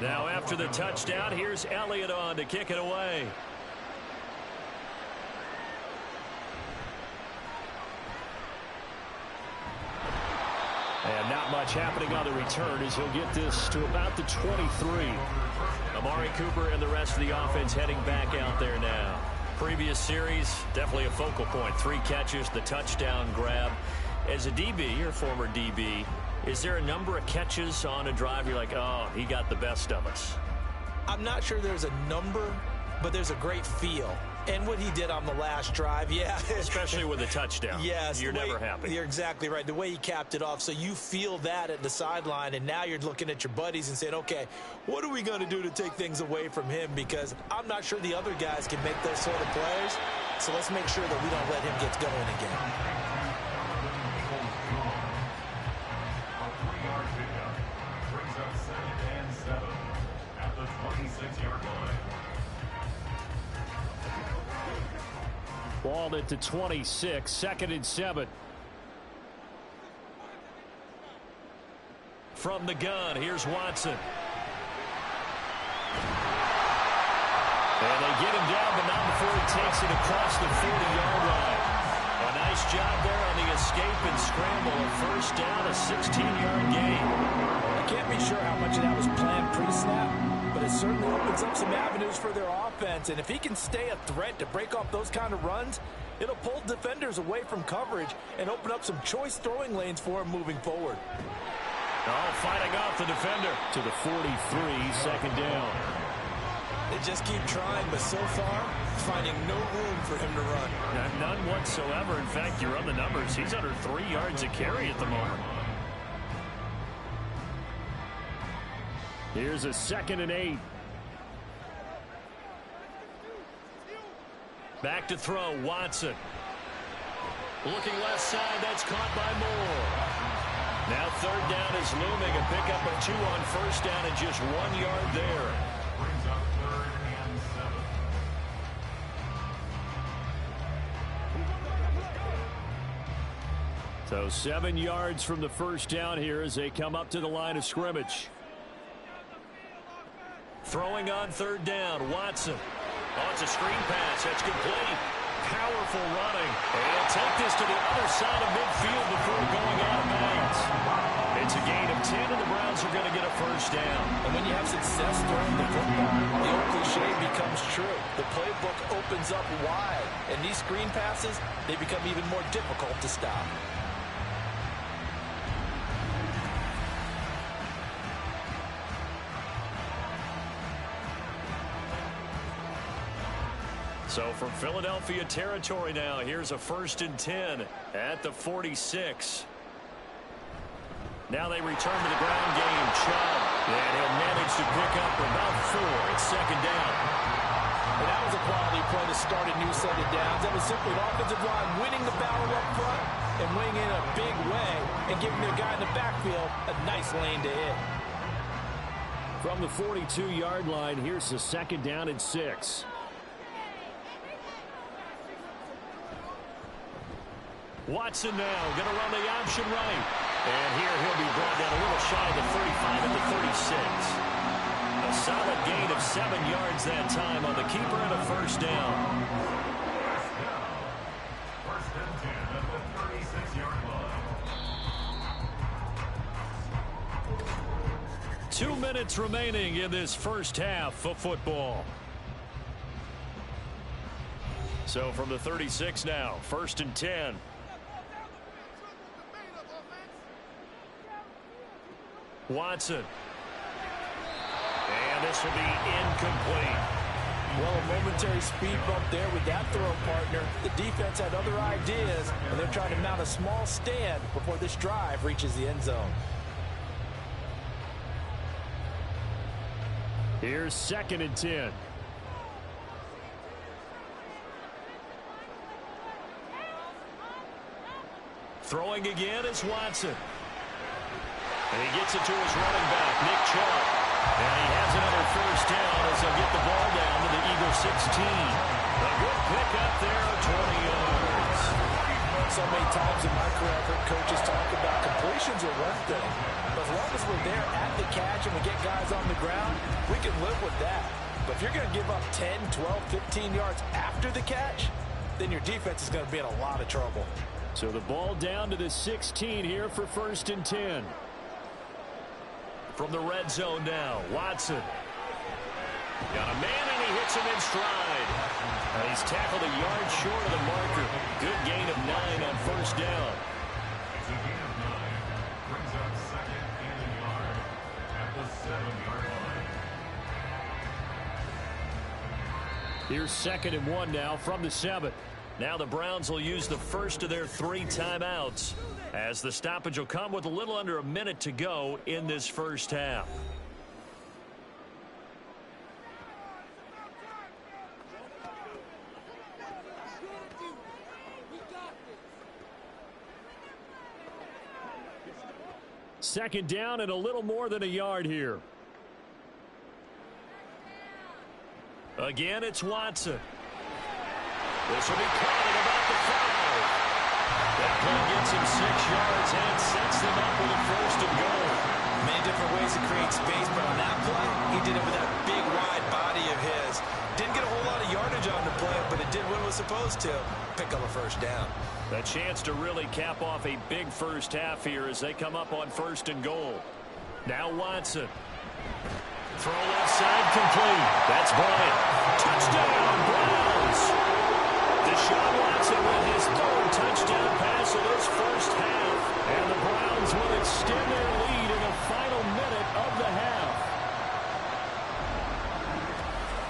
Now after the touchdown, here's Elliott on to kick it away. And not much happening on the return as he'll get this to about the 23. Amari Cooper and the rest of the offense heading back out there now. Previous series, definitely a focal point. 3 catches, the touchdown grab. As a DB, your former DB, is there a number of catches on a drive you're like, oh, he got the best of us? I'm not sure there's a number, but there's a great feel. And what he did on the last drive, yeah. Especially with a touchdown. Yes. You're never happy. You're exactly right. The way he capped it off. So you feel that at the sideline, and now you're looking at your buddies and saying, okay, what are we going to do to take things away from him? Because I'm not sure the other guys can make those sort of plays. So let's make sure that we don't let him get going again. Ball at the 26, 2nd and 7. From the gun, here's Watson. And they get him down, but not before he takes it across the 40-yard line. A nice job there on the escape and scramble. A first down, a 16-yard gain. I can't be sure how much of that was planned pre-snap, but it certainly opens up some avenues for their offense. And if he can stay a threat to break off those kind of runs, it'll pull defenders away from coverage and open up some choice throwing lanes for him moving forward. Oh, fighting off the defender. To the 43, 2nd down. They just keep trying, but so far, finding no room for him to run. None whatsoever. In fact, you run the numbers. He's under 3 yards a carry at the moment. Here's a 2nd and 8. Back to throw, Watson. Looking left side, that's caught by Moore. Now 3rd down is looming. A pickup of 2 on 1st down and just 1 yard there. Brings up 3rd and 7. So 7 yards from the 1st down here as they come up to the line of scrimmage. Throwing on 3rd down, Watson. Oh, it's a screen pass. That's complete. Powerful running. And he'll take this to the other side of midfield before going out of bounds. It's a gain of 10, and the Browns are going to get a first down. And when you have success throwing the football, the old cliche becomes true. The playbook opens up wide, and these screen passes, they become even more difficult to stop. So from Philadelphia territory now, here's a 1st and 10 at the 46. Now they return to the ground game. Chubb, and he'll manage to pick up about 4. It's 2nd down. And that was a quality play to start a new set of downs. That was simply an offensive line winning the battle up front and winning in a big way and giving their guy in the backfield a nice lane to hit. From the 42-yard line, here's the 2nd down and 6. Watson now going to run the option right. And here he'll be brought down a little shy of the 35 at the 36. A solid gain of 7 yards that time on the keeper and a first down. First and 10 at the 36-yard line. 2 minutes remaining in this first half of football. So from the 36 now, 1st and 10. Watson. And this will be incomplete. Well, a momentary speed bump there with that throw partner. The defense had other ideas, and they're trying to mount a small stand before this drive reaches the end zone. Here's 2nd and 10. Throwing again is Watson. And he gets it to his running back, Nick Chubb. And he has another first down as they'll get the ball down to the Eagle 16. A good pickup there, 20 yards. So many times in my career, I've heard coaches talk about completions are one thing. But as long as we're there at the catch and we get guys on the ground, we can live with that. But if you're going to give up 10, 12, 15 yards after the catch, then your defense is going to be in a lot of trouble. So the ball down to the 16 here for 1st and 10. From the red zone now, Watson. Got a man and he hits him in stride. And he's tackled a yard short of the marker. Good gain of 9 on first down. It's a gain of 9. Brings up 2nd and a yard at the 7-yard line. Here's 2nd and 1 now from the 7. Now the Browns will use the first of their 3 timeouts, as the stoppage will come with a little under a minute to go in this first half. Second down and a little more than a yard here. Again, it's Watson. This will be caught at about the 5. That play gets him 6 yards and sets them up with a first and goal. Many different ways to create space, but on that play, he did it with that big, wide body of his. Didn't get a whole lot of yardage on the play, but it did what it was supposed to. Pick up a first down. A chance to really cap off a big first half here as they come up on first and goal. Now Watson. Throw left side complete. That's Bryant. Touchdown, Browns. Deshaun Watson with his 3rd touchdown pass of this first half. And the Browns will extend their lead in the final minute of the half.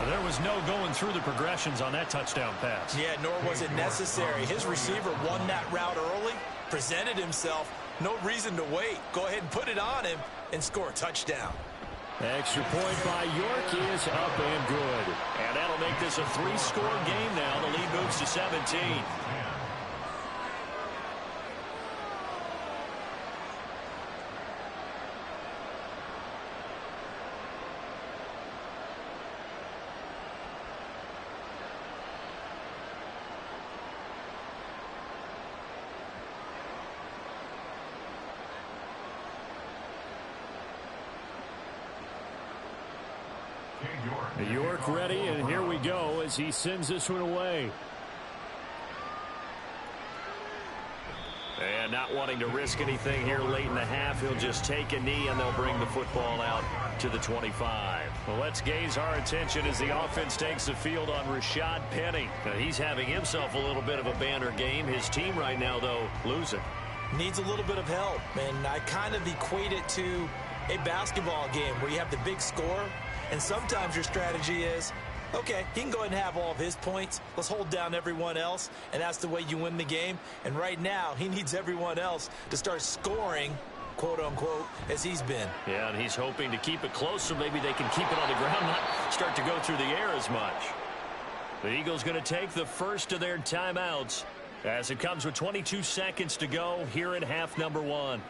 There was no going through the progressions on that touchdown pass. Yeah, nor was it necessary. His receiver won that route early, presented himself. No reason to wait. Go ahead and put it on him and score a touchdown. Extra point by York is up and good. And that'll make this a 3-score game now. The lead moves to 17. York ready, and here we go as he sends this one away. And not wanting to risk anything here late in the half, he'll just take a knee, and they'll bring the football out to the 25. Well, let's gaze our attention as the offense takes the field on Rashad Penny. Now, he's having himself a little bit of a banner game. His team right now, though, losing. Needs a little bit of help, and I kind of equate it to a basketball game where you have the big score. And sometimes your strategy is, okay, he can go ahead and have all of his points. Let's hold down everyone else, and that's the way you win the game. And right now, he needs everyone else to start scoring, quote-unquote, as he's been. Yeah, and he's hoping to keep it close so maybe they can keep it on the ground, not start to go through the air as much. The Eagles going to take the first of their timeouts as it comes with 22 seconds to go here in half number 1.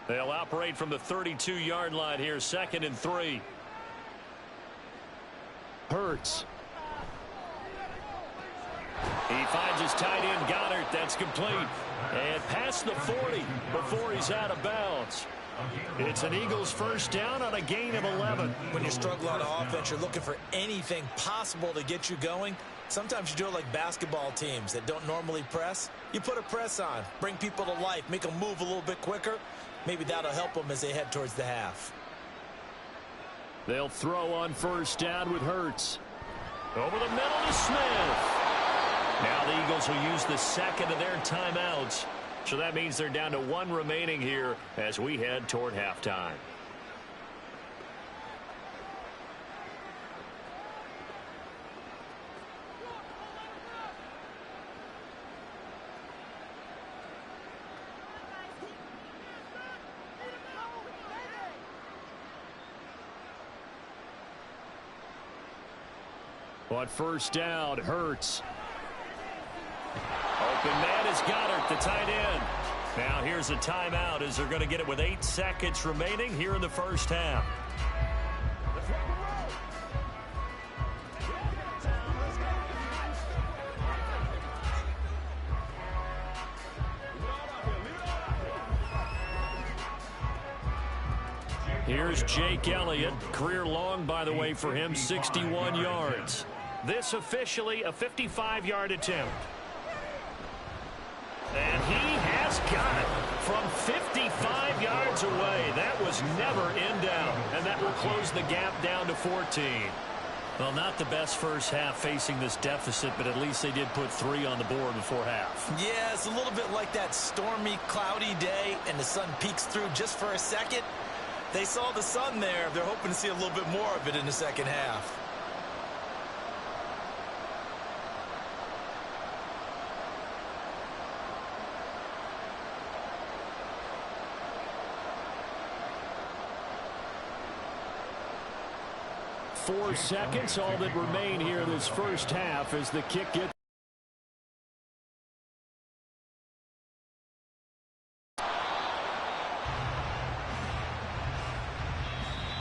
They'll operate from the 32-yard line here, 2nd and 3. Hurts. He finds his tight end, Goddard. That's complete. And past the 40 before he's out of bounds. It's an Eagles first down on a gain of 11. When you're struggling on offense, you're looking for anything possible to get you going. Sometimes you do it like basketball teams that don't normally press. You put a press on, bring people to life, make them move a little bit quicker. Maybe that'll help them as they head towards the half. They'll throw on first down with Hurts. Over the middle to Smith. Now the Eagles will use the second of their timeouts. So that means they're down to 1 remaining here as we head toward halftime. On first down, Hurts. Open man is Goddard, the tight end. Now here's a timeout as they're going to get it with 8 seconds remaining here in the first half. Here's Jake Elliott. Career long, by the way, for him, 61 yards. This officially a 55-yard attempt. And he has got it from 55 yards away. That was never in down, and that will close the gap down to 14. Well, not the best first half facing this deficit, but at least they did put 3 on the board before half. Yeah, it's a little bit like that stormy, cloudy day, and the sun peeks through just for a second. They saw the sun there. They're hoping to see a little bit more of it in the second half. Four seconds, all that remain here this first half as the kick gets.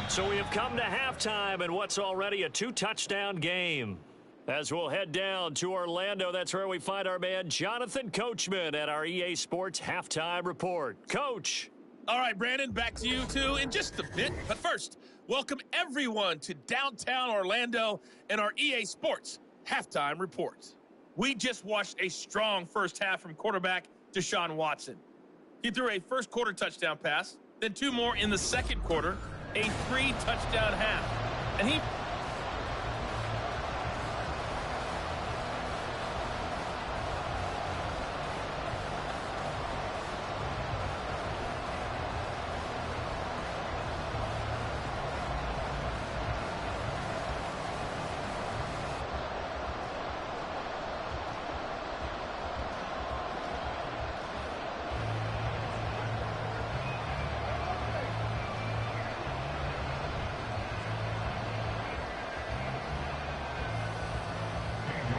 So we have come to halftime in what's already a 2-touchdown game. As we'll head down to Orlando, that's where we find our man Jonathan Coachman at our EA Sports Halftime Report. Coach. All right, Brandon, back to you two in just a bit. But first, welcome everyone to downtown Orlando and our EA Sports Halftime Report. We just watched a strong first half from quarterback Deshaun Watson. He threw a first quarter touchdown pass, then 2 more in the second quarter, a 3-touchdown half. And he...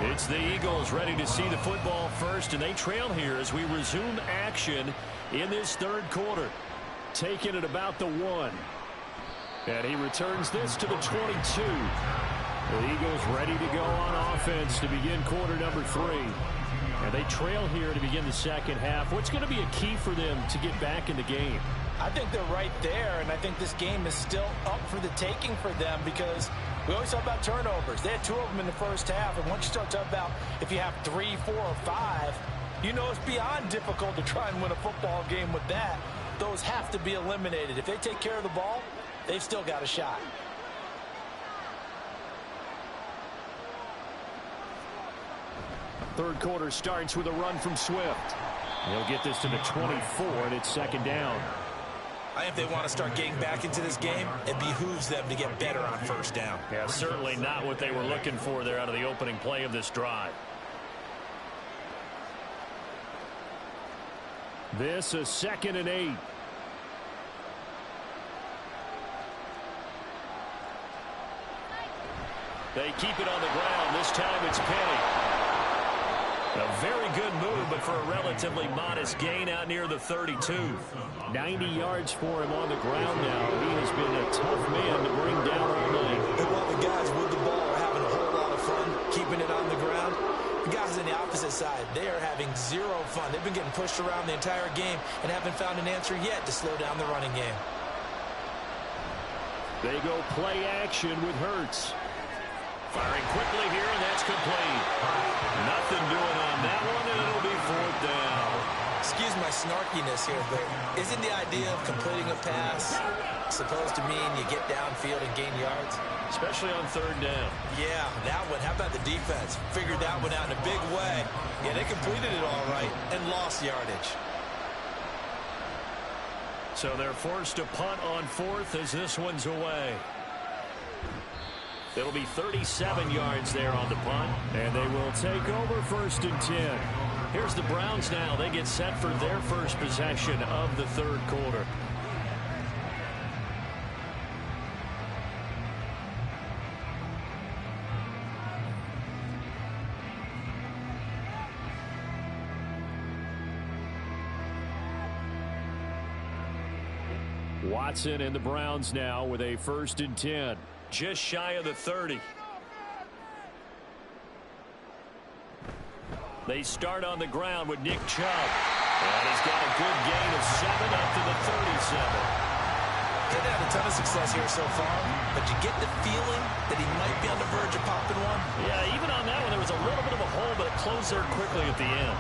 It's the Eagles ready to see the football first, and they trail here as we resume action in this third quarter. Taking it about the 1. And he returns this to the 22. The Eagles ready to go on offense to begin quarter number 3. And they trail here to begin the second half. What's going to be a key for them to get back in the game? I think they're right there, and I think this game is still up for the taking for them because we always talk about turnovers. They had 2 of them in the first half, and once you start talking about if you have 3, 4, or 5, you know it's beyond difficult to try and win a football game with that. Those have to be eliminated. If they take care of the ball, they've still got a shot. Third quarter starts with a run from Swift. He'll get this to the 24, and it's second down. I think if they want to start getting back into this game, it behooves them to get better on first down. Yeah, certainly not what they were looking for there out of the opening play of this drive. This a 2nd and 8. They keep it on the ground. This time it's Penny. A very good move, but for a relatively modest gain out near the 32. 90 yards for him on the ground now. He has been a tough man to bring down all night. And while the guys with the ball are having a whole lot of fun keeping it on the ground, the guys on the opposite side, they are having zero fun. They've been getting pushed around the entire game and haven't found an answer yet to slow down the running game. They go play action with Hurts. Firing quickly here, and that's complete. Nothing doing on that one, and it'll be 4th down. Excuse my snarkiness here, but isn't the idea of completing a pass supposed to mean you get downfield and gain yards? Especially on 3rd down. Yeah, that one. How about the defense? Figured that one out in a big way. Yeah, they completed it all right and lost yardage. So they're forced to punt on 4th as this one's away. It'll be 37 yards there on the punt, and they will take over 1st and 10. Here's the Browns now. They get set for their first possession of the 3rd quarter. Watson and the Browns now with a 1st and 10. Just shy of the 30. They start on the ground with Nick Chubb. And he's got a good gain of 7 up to the 37. He's had a ton of success here so far, but you get the feeling that he might be on the verge of popping one. Yeah, even on that one, there was a little bit of a hole, but it closed there quickly at the end.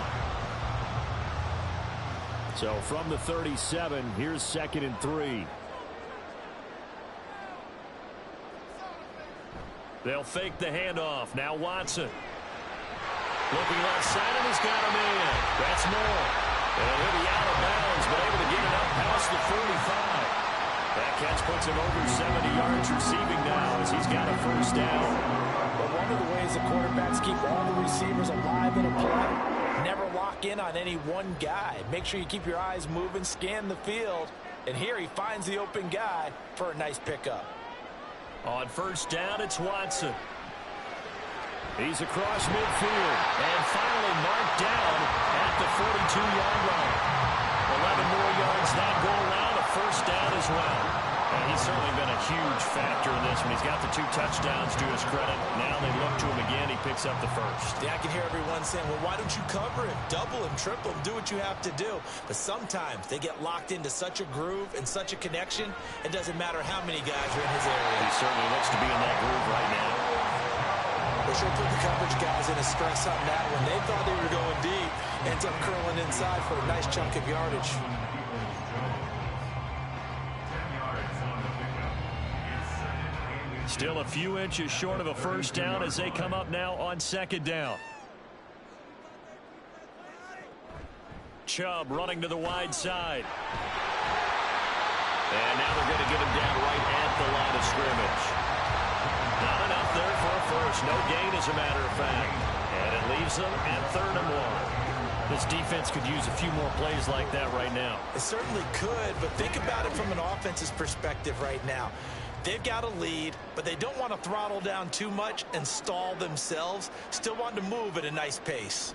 So from the 37, here's 2nd and 3. They'll fake the handoff. Now Watson. Looking left side, and he's got him in. That's more. And he'll be out of bounds, but able to get it up past the 45. That catch puts him over 70 yards receiving now as he's got a 1st down. But one of the ways the quarterbacks keep all the receivers alive in a play, never lock in on any one guy. Make sure you keep your eyes moving, scan the field. And here he finds the open guy for a nice pickup. On 1st down, it's Watson. He's across midfield and finally marked down at the 42-yard line. 11 more yards that go around, a 1st down as well. And he's certainly been a huge factor in this one. He's got the 2 touchdowns to his credit. Now they look to him again. He picks up the 1st. Yeah, I can hear everyone saying, well, why don't you cover him? Double him, triple him, do what you have to do. But sometimes they get locked into such a groove and such a connection, it doesn't matter how many guys are in his area. He certainly looks to be in that groove right now. They sure put the coverage guys in a stress on that one. They thought they were going deep. Ends up curling inside for a nice chunk of yardage. Still a few inches short of a 1st down as they come up now on 2nd down. Chubb running to the wide side. And now they're going to get him down right at the line of scrimmage. Not enough there for a 1st. No gain, as a matter of fact. And it leaves them at 3rd and 1. This defense could use a few more plays like that right now. It certainly could, but think about it from an offense's perspective right now. They've got a lead, but they don't want to throttle down too much and stall themselves. Still want to move at a nice pace.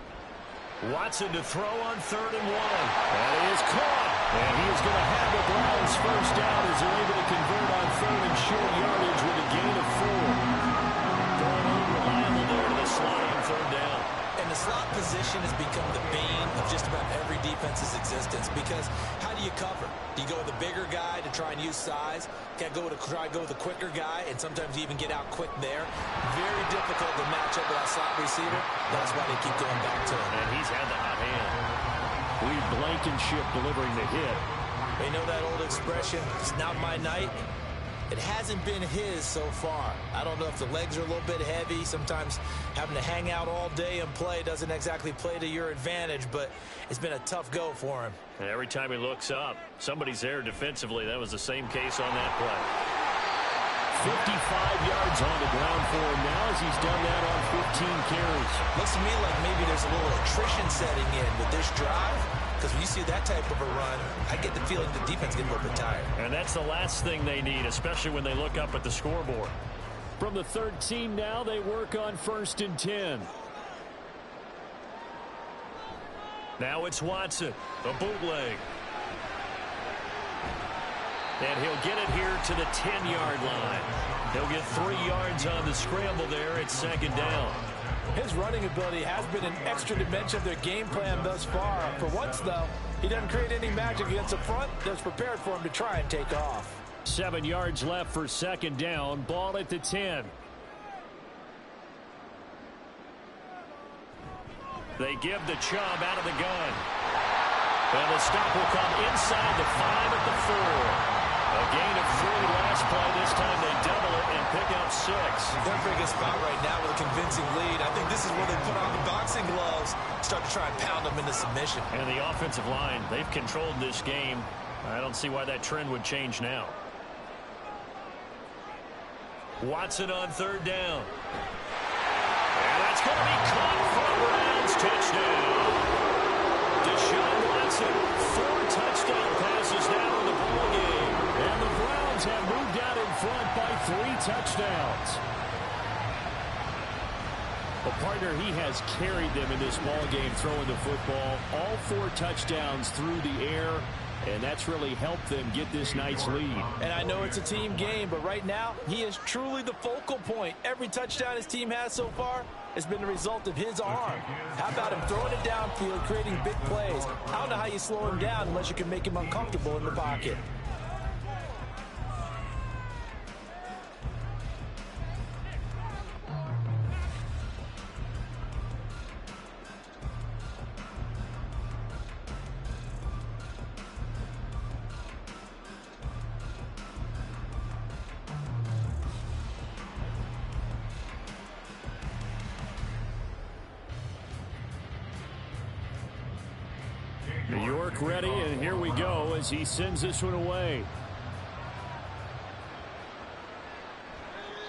Watson to throw on 3rd and 1. That is caught. And he is going to have the Browns 1st down as they're able to convert on 3rd and short yardage with a gain of 4. Throwing unreliable there to the slot on 3rd down. And the slot position has become the bane of just about every defense's existence because how do you cover? Do you go with the bigger guy to try and use size? Try to go with the quicker guy, and sometimes you even get out quick there. Very difficult to match up with that slot receiver. That's why they keep going back to him. And he's had the hot hand. Reed Blankenship delivering the hit. You know that old expression, it's not my night. It hasn't been his so far. I don't know if the legs are a little bit heavy. Sometimes having to hang out all day and play doesn't exactly play to your advantage, but it's been a tough go for him. And every time he looks up, somebody's there defensively. That was the same case on that play. 55 yards on the ground for him now as he's done that on 15 carries. Looks to me like maybe there's a little attrition setting in with this drive. because when you see that type of a run, I get the feeling the defense gets a little bit tired. And that's the last thing they need, especially when they look up at the scoreboard. From the 13 now, they work on 1st and 10. Now it's Watson, a bootleg. And he'll get it here to the 10-yard line. He'll get 3 yards on the scramble there. It's 2nd down. His running ability has been an extra dimension of their game plan thus far. For once, though, he doesn't create any magic against the front that's prepared for him to try and take off. 7 yards left for 2nd down. Ball at the 10. They give the Chubb out of the gun. And the stop will come inside the 5 at the 4. A gain of 3 last play. This time they double it and pick up 6. They're in a pretty good spot right now with a convincing lead. I think this is where they put on the boxing gloves, start to try and pound them into submission. And the offensive line, they've controlled this game. I don't see why that trend would change now. Watson on 3rd down. And that's going to be caught for a Browns touchdown. Deshaun Watson, 4 touchdown passes now in the ball game. And the Browns have moved out in front by 3 touchdowns. Well, partner, he has carried them in this ball game throwing the football. All 4 touchdowns through the air, and that's really helped them get this night's lead. And I know it's a team game, but right now, he is truly the focal point. Every touchdown his team has so far has been the result of his arm. How about him throwing it downfield, creating big plays? I don't know how you slow him down unless you can make him uncomfortable in the pocket. New York ready, and here we go as he sends this one away.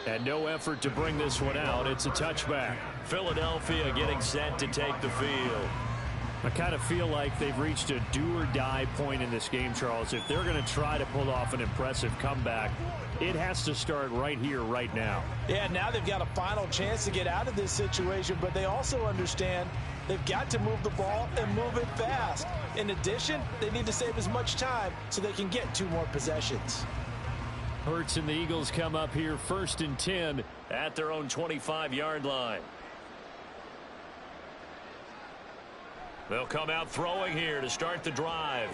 And no effort to bring this one out. It's a touchback. Philadelphia getting set to take the field. I kind of feel like they've reached a do-or-die point in this game, Charles. If they're going to try to pull off an impressive comeback, it has to start right here, right now. Yeah, now they've got a final chance to get out of this situation, but they also understand they've got to move the ball and move it fast. In addition, they need to save as much time so they can get 2 more possessions. Hurts and the Eagles come up here 1st and 10 at their own 25-yard line. They'll come out throwing here to start the drive.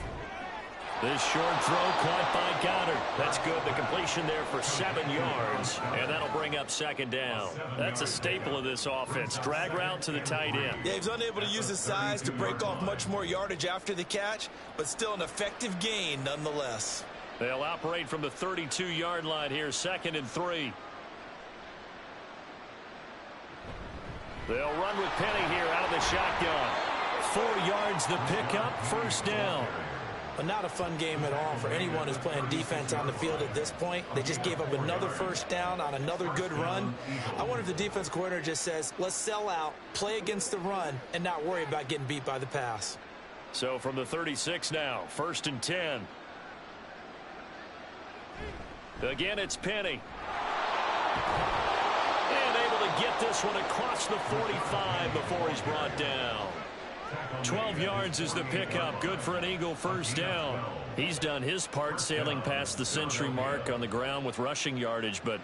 This short throw caught by Goddard. That's good. The completion there for 7 yards, and that'll bring up 2nd down. That's a staple of this offense. Drag route to the tight end. Yeah, he's unable to use his size to break off much more yardage after the catch, but still an effective gain nonetheless. They'll operate from the 32-yard line here, 2nd and 3. They'll run with Penny here out of the shotgun. 4 yards the pickup, 1st down. But not a fun game at all for anyone who's playing defense on the field at this point. They just gave up another 1st down on another good run. I wonder if the defense coordinator just says, let's sell out, play against the run, and not worry about getting beat by the pass. So from the 36 now, 1st and 10. Again, it's Penny. And able to get this one across the 45 before he's brought down. 12 yards is the pickup. Good for an Eagle 1st down. He's done his part sailing past the century mark on the ground with rushing yardage, but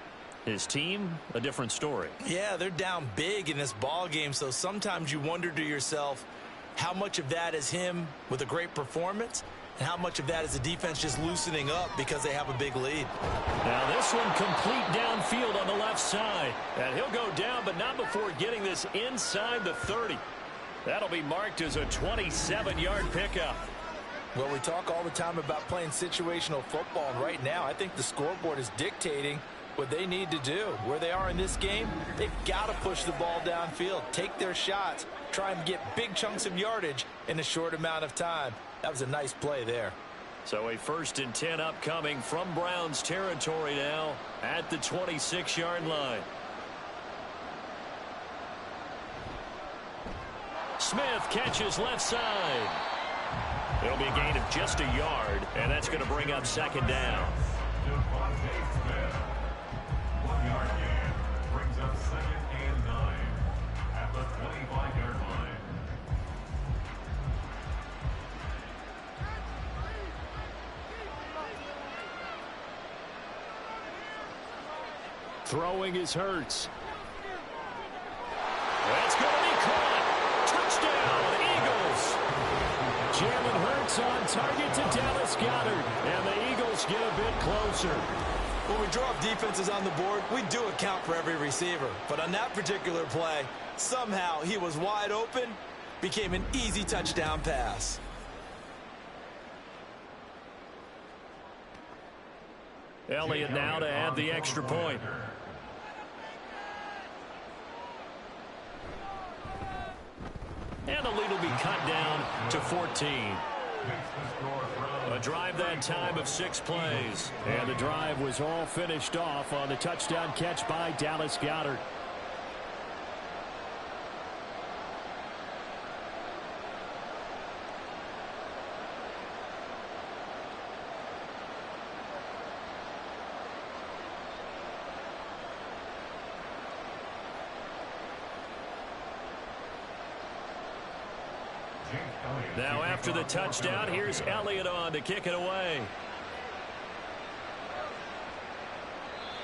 his team, a different story. Yeah, they're down big in this ball game, so sometimes you wonder to yourself how much of that is him with a great performance and how much of that is the defense just loosening up because they have a big lead. Now this one complete downfield on the left side. And he'll go down, but not before getting this inside the 30. That'll be marked as a 27-yard pickup. Well, we talk all the time about playing situational football, and right now I think the scoreboard is dictating what they need to do. Where they are in this game, they've got to push the ball downfield, take their shots, try and get big chunks of yardage in a short amount of time. That was a nice play there. So a 1st and 10 upcoming from Browns territory now at the 26-yard line. Smith catches left side. It'll be a gain of just a yard, and that's going to bring up second down. 1 yard gain brings up 2nd and 9 at the 25-yard line. Throwing is Hurts. That's going to be caught. Touchdown, Eagles. Jalen Hurts on target to Dallas Goedert. And the Eagles get a bit closer. When we drop defenses on the board, we do account for every receiver. But on that particular play, somehow he was wide open, became an easy touchdown pass. Elliott now to add the extra point. And the lead will be cut down to 14. A drive that time of 6 plays. And the drive was all finished off on the touchdown catch by Dallas Goedert. Now after the touchdown, here's Elliott on to kick it away.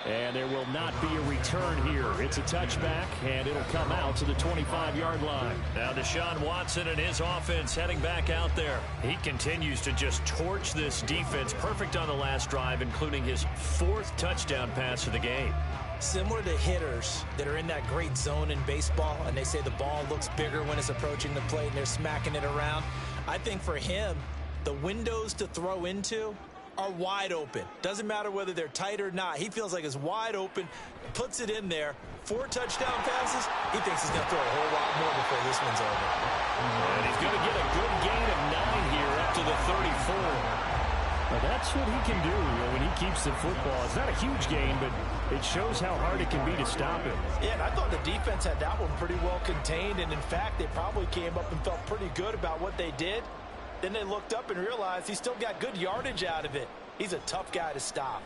And there will not be a return here. It's a touchback, and it'll come out to the 25-yard line. Now Deshaun Watson and his offense heading back out there. He continues to just torch this defense. Perfect on the last drive, including his 4th touchdown pass of the game. Similar to hitters that are in that great zone in baseball, and they say the ball looks bigger when it's approaching the plate and they're smacking it around. I think for him, the windows to throw into are wide open. Doesn't matter whether they're tight or not. He feels like it's wide open, puts it in there. 4 touchdown passes. He thinks he's going to throw a whole lot more before this one's over. And he's going to get a good gain of 9 here up to the 34. Well, that's what he can do when he keeps the football. It's not a huge gain, but it shows how hard it can be to stop him. Yeah, and I thought the defense had that one pretty well contained, and in fact, they probably came up and felt pretty good about what they did. Then they looked up and realized he still got good yardage out of it. He's a tough guy to stop.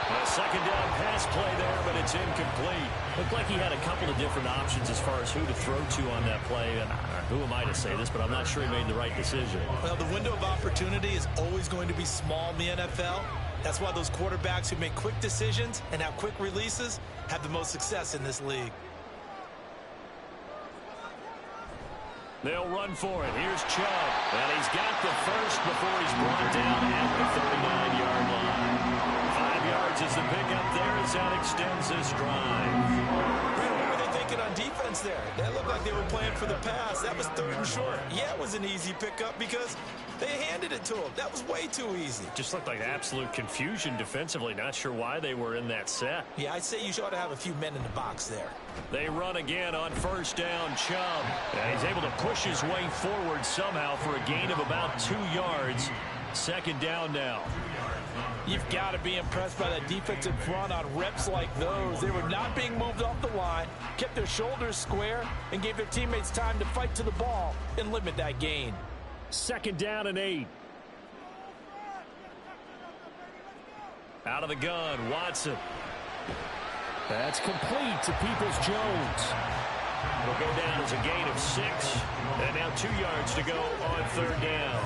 A second down pass play there, but it's incomplete. Looked like he had a couple of different options as far as who to throw to on that play. And who am I to say this, but I'm not sure he made the right decision. Well, the window of opportunity is always going to be small in the NFL. That's why those quarterbacks who make quick decisions and have quick releases have the most success in this league. They'll run for it. Here's Chubb. And he's got the first before he's brought down at the 39-yard line. 5 yards is the pickup there as that extends this drive. What were they thinking on defense there? That looked like they were playing for the pass. That was 3rd and short. Yeah, it was an easy pickup because they handed it to him. That was way too easy. Just looked like absolute confusion defensively. Not sure why they were in that set. Yeah, I'd say you ought to have a few men in the box there. They run again on first down, Chubb. And he's able to push his way forward somehow for a gain of about 2 yards. Second down now. You've got to be impressed by that defensive front on reps like those. They were not being moved off the line, kept their shoulders square, and gave their teammates time to fight to the ball and limit that gain. Second down and 8. Out of the gun, Watson. That's complete to Peoples-Jones. Will go down as a gain of 6. And now 2 yards to go on third down.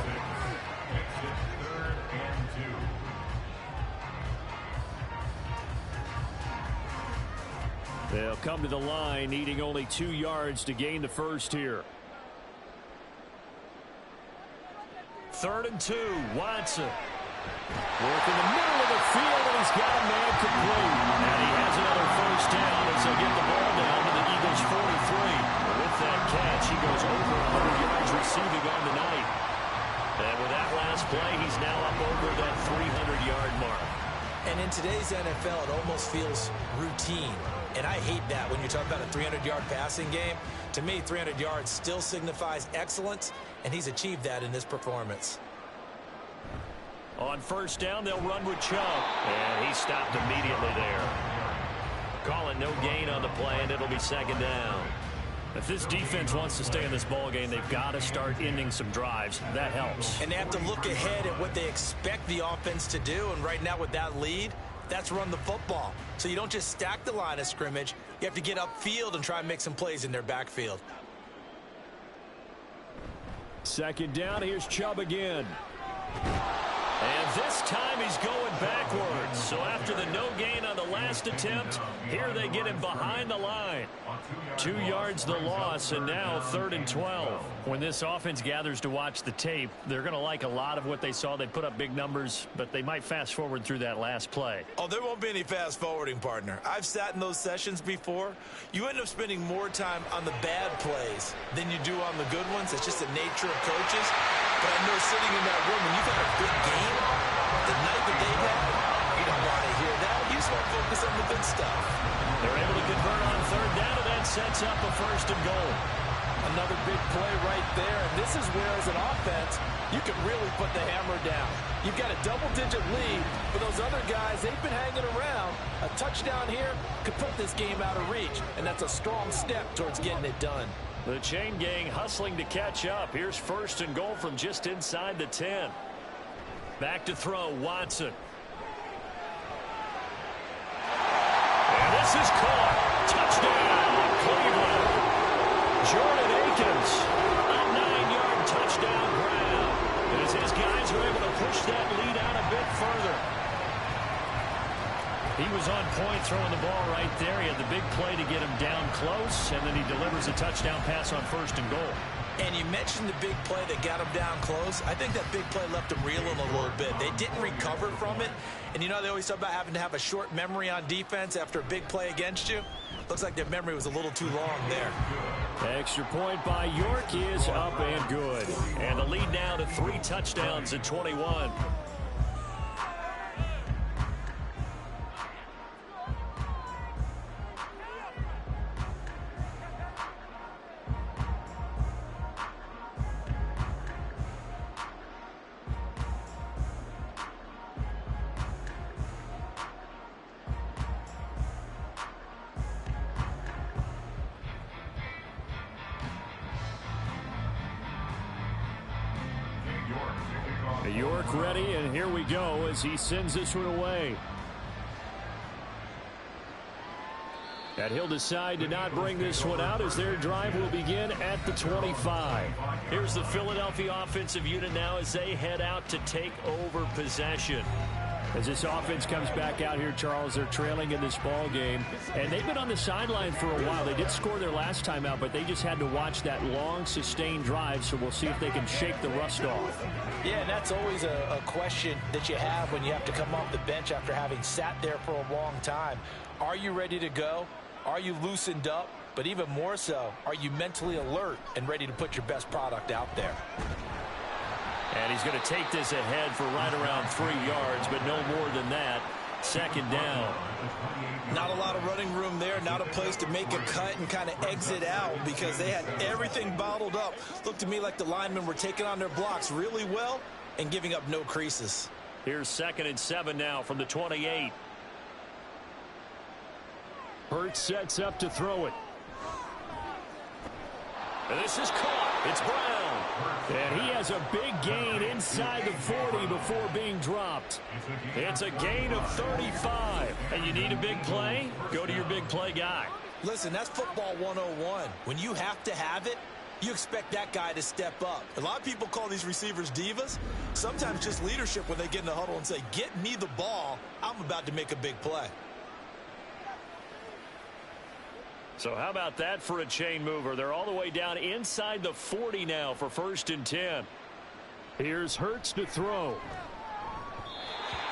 3rd and 2. They'll come to the line, needing only 2 yards to gain the first here. 3rd and 2, Watson. Work in the middle of the field, and he's got a man complete. And he has another first down as they get the ball down to the Eagles' 43. With that catch, he goes over 100 yards receiving on the night. And with that last play, he's now up over that 300-yard mark. And in today's NFL, it almost feels routine. And I hate that when you talk about a 300-yard passing game. To me, 300 yards still signifies excellence, and he's achieved that in this performance. On first down, they'll run with Chubb. And he stopped immediately there. Calling no gain on the play, and it'll be second down. If this defense wants to stay in this ball game, they've got to start ending some drives. That helps. And they have to look ahead at what they expect the offense to do. And right now with that lead, that's run the football. So you don't just stack the line of scrimmage. You have to get upfield and try and make some plays in their backfield. Second down, here's Chubb again. And this time he's going backwards. So after the no gain on the last attempt, here they get him behind the line. 2 yards the loss, and now 3rd and 12. When this offense gathers to watch the tape, they're going to like a lot of what they saw. They put up big numbers, but they might fast forward through that last play. Oh, there won't be any fast forwarding, partner. I've sat in those sessions before. You end up spending more time on the bad plays than you do on the good ones. It's just the nature of coaches. But I know sitting in that room, when you've had a good game, the night that they've had, you don't want to hear that. You just want to focus on the good stuff. They're able to convert on 3rd down, and that sets up a 1st and goal. Another big play right there. And this is where, as an offense, you can really put the hammer down. You've got a double-digit lead, but those other guys, they've been hanging around. A touchdown here could put this game out of reach, and that's a strong step towards getting it done. The chain gang hustling to catch up. Here's 1st and goal from just inside the 10. Back to throw, Watson. And this is caught. Touchdown, Cleveland. Jordan Akins, a 9-yard touchdown grab. As his guys are able to push that lead out a bit further. He was on point throwing the ball right there. He had the big play to get him down close, and then he delivers a touchdown pass on 1st and goal. And you mentioned the big play that got him down close. I think that big play left him reeling a little bit. They didn't recover from it. And you know, they always talk about having to have a short memory on defense after a big play against you. Looks like their memory was a little too long there. Extra point by York is up and good. And the lead now to 3 touchdowns at 21. York ready, and here we go as he sends this one away. And he'll decide to not bring this one out as their drive will begin at the 25. Here's the Philadelphia offensive unit now as they head out to take over possession. As this offense comes back out here, Charles, they're trailing in this ball game. And they've been on the sideline for a while. They did score their last time out, but they just had to watch that long, sustained drive, so we'll see if they can shake the rust off. Yeah, and that's always a question that you have when you have to come off the bench after having sat there for a long time. Are you ready to go? Are you loosened up? But even more so, are you mentally alert and ready to put your best product out there? And he's going to take this ahead for right around 3 yards, but no more than that. 2nd down. Not a lot of running room there, not a place to make a cut and kind of exit out because they had everything bottled up. Looked to me like the linemen were taking on their blocks really well and giving up no creases. Here's 2nd and 7 now from the 28. Hurts sets up to throw it. And this is caught. It's Brown. And he has a big gain inside the 40 before being dropped. It's a gain of 35. And you need a big play? Go to your big play guy. Listen, that's football 101. When you have to have it, you expect that guy to step up. A lot of people call these receivers divas. Sometimes just leadership when they get in the huddle and say, get me the ball. I'm about to make a big play. So how about that for a chain mover? They're all the way down inside the 40 now for 1st and 10. Here's Hurts to throw.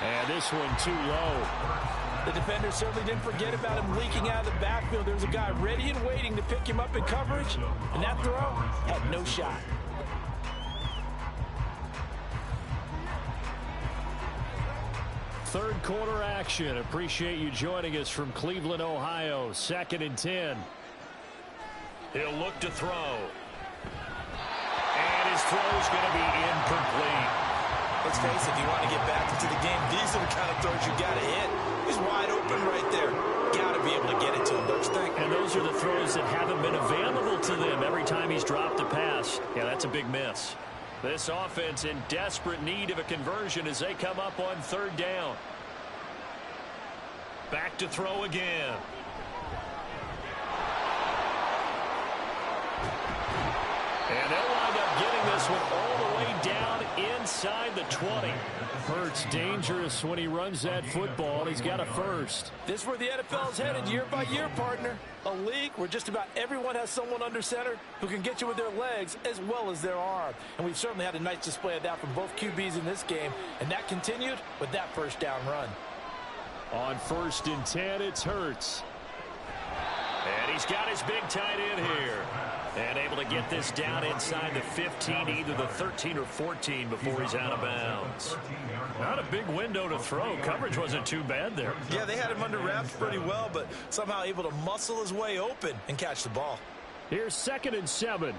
And this one too low. The defender certainly didn't forget about him leaking out of the backfield. There's a guy ready and waiting to pick him up in coverage. And that throw had no shot. Third quarter action. Appreciate you joining us from Cleveland, Ohio. 2nd and 10. He'll look to throw. And his throw's going to be incomplete. Let's face it, if you want to get back into the game, these are the kind of throws you got to hit. He's wide open right there. Got to be be able to get it to him, don't you think? And those are the throws that haven't been available to them every time he's dropped a pass. Yeah, that's a big miss. This offense in desperate need of a conversion as they come up on third down. Back to throw again. And they'll wind up getting this one all the way down inside the 20. Hurts dangerous when he runs that football. He's got a first. This is where the NFL is headed year by year, partner. A league where just about everyone has someone under center who can get you with their legs as well as their arm. And we've certainly had a nice display of that from both QBs in this game. And that continued with that first down run. On 1st and 10, it's Hurts. And he's got his big tight end here. And able to get this down inside the 15, either the 13 or 14 before he's out of bounds. Not a big window to throw. Coverage wasn't too bad there. Yeah, they had him under wraps pretty well, but somehow able to muscle his way open and catch the ball. Here's 2nd and 7.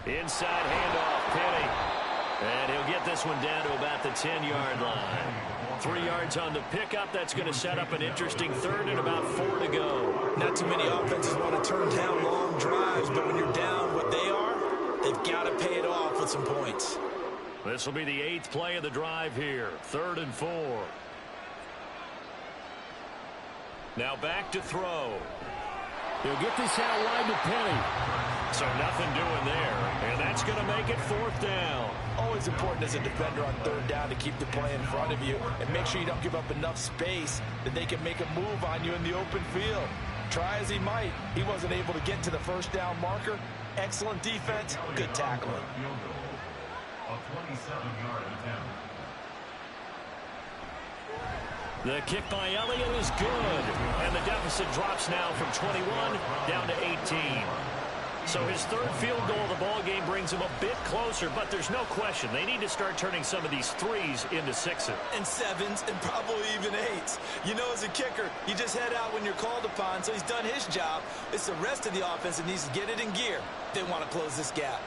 Inside handoff, Penny. And he'll get this one down to about the 10-yard line. 3 yards on the pickup. That's going to set up an interesting third and about 4 to go. Not too many offenses want to turn down long drives, but when you're down what they are, they've got to pay it off with some points. This will be the 8th play of the drive here. 3rd and 4. Now back to throw. He'll get this out wide to Penny. So nothing doing there. And that's going to make it 4th down. Always important as a defender on 3rd down to keep the play in front of you and make sure you don't give up enough space that they can make a move on you in the open field. Try as he might, he wasn't able to get to the first down marker. Excellent defense, good tackling. A 27-yard attempt. The kick by Elliott is good. And the deficit drops now from 21 down to 18. So his 3rd field goal of the ball game brings him a bit closer, but there's no question they need to start turning some of these 3s into 6s. And 7s and probably even 8s. You know, as a kicker, you just head out when you're called upon, so he's done his job. It's the rest of the offense that needs to get it in gear. They want to close this gap.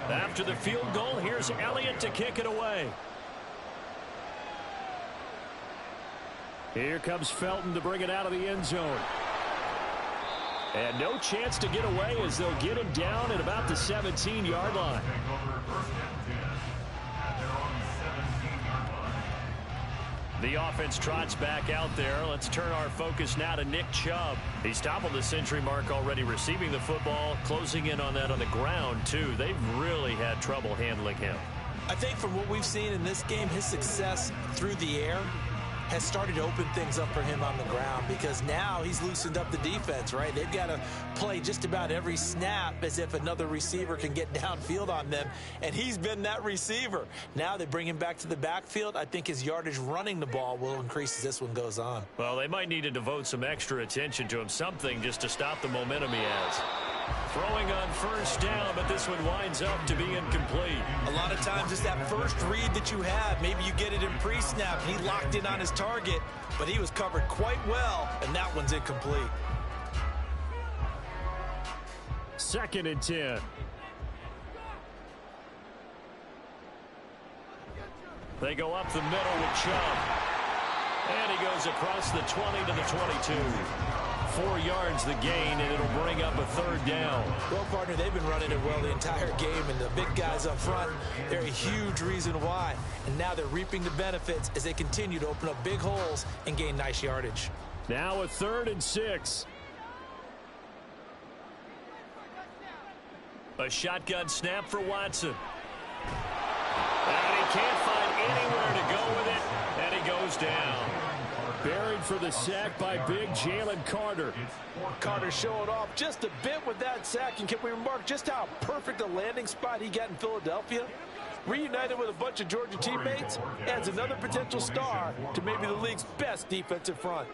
After the field goal, here's Elliott to kick it away. Here comes Felton to bring it out of the end zone. And no chance to get away as they'll get him down at about the 17-yard line. The offense trots back out there. Let's turn our focus now to Nick Chubb. He's toppled the century mark already receiving the football, closing in on that on the ground, too. They've really had trouble handling him. I think from what we've seen in this game, his success through the air has started to open things up for him on the ground because now he's loosened up the defense, right? They've got to play just about every snap as if another receiver can get downfield on them, and he's been that receiver. Now they bring him back to the backfield. I think his yardage running the ball will increase as this one goes on. Well, they might need to devote some extra attention to him, something just to stop the momentum he has. Throwing on 1st down, but this one winds up to be incomplete. A lot of times it's that first read that you have. Maybe you get it in pre-snap, and he locked in on his target, but he was covered quite well, and that one's incomplete. 2nd and 10. They go up the middle with Chubb. And he goes across the 20 to the 22. 4 yards the gain, and it'll bring up a 3rd down. Well, partner, they've been running it well the entire game, and the big guys up front, they're a huge reason why. And now they're reaping the benefits as they continue to open up big holes and gain nice yardage. Now a 3rd and 6. A shotgun snap for Watson. And he can't find anywhere to go with it, and he goes down. Buried for the sack by big Jalen Carter. Carter showing off just a bit with that sack, and can we remark just how perfect a landing spot he got in Philadelphia? Reunited with a bunch of Georgia teammates, adds another potential star to maybe the league's best defensive front.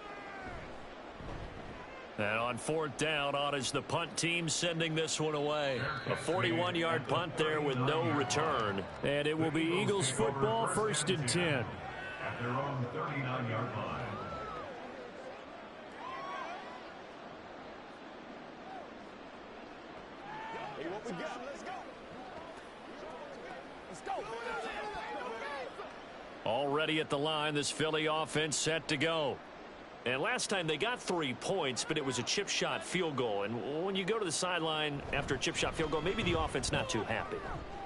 And on 4th down, on is the punt team sending this one away. A 41-yard punt there with no return. And it will be Eagles football, 1st and 10. At their own 39-yard line. Hey, what we got? Let's go. Let's go. Already at the line, this Philly offense set to go. And last time they got 3 points, but it was a chip shot field goal. And when you go to the sideline after a chip shot field goal, maybe the offense not too happy.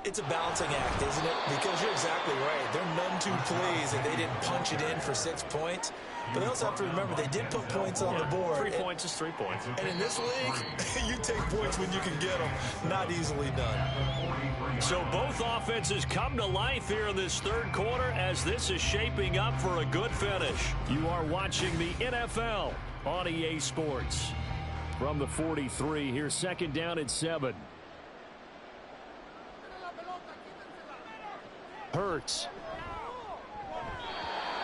It's a balancing act, isn't it? Because you're exactly right. They're none too pleased that they didn't punch it in for 6 points. But they also have to remember they did put points on the board. 3 points is 3 points. And in this league, you take points when you can get them. Not easily done. So both offenses come to life here in this 3rd quarter as this is shaping up for a good finish. You are watching the NFL on EA Sports. From the 43, here's 2nd down and 7. Hurts.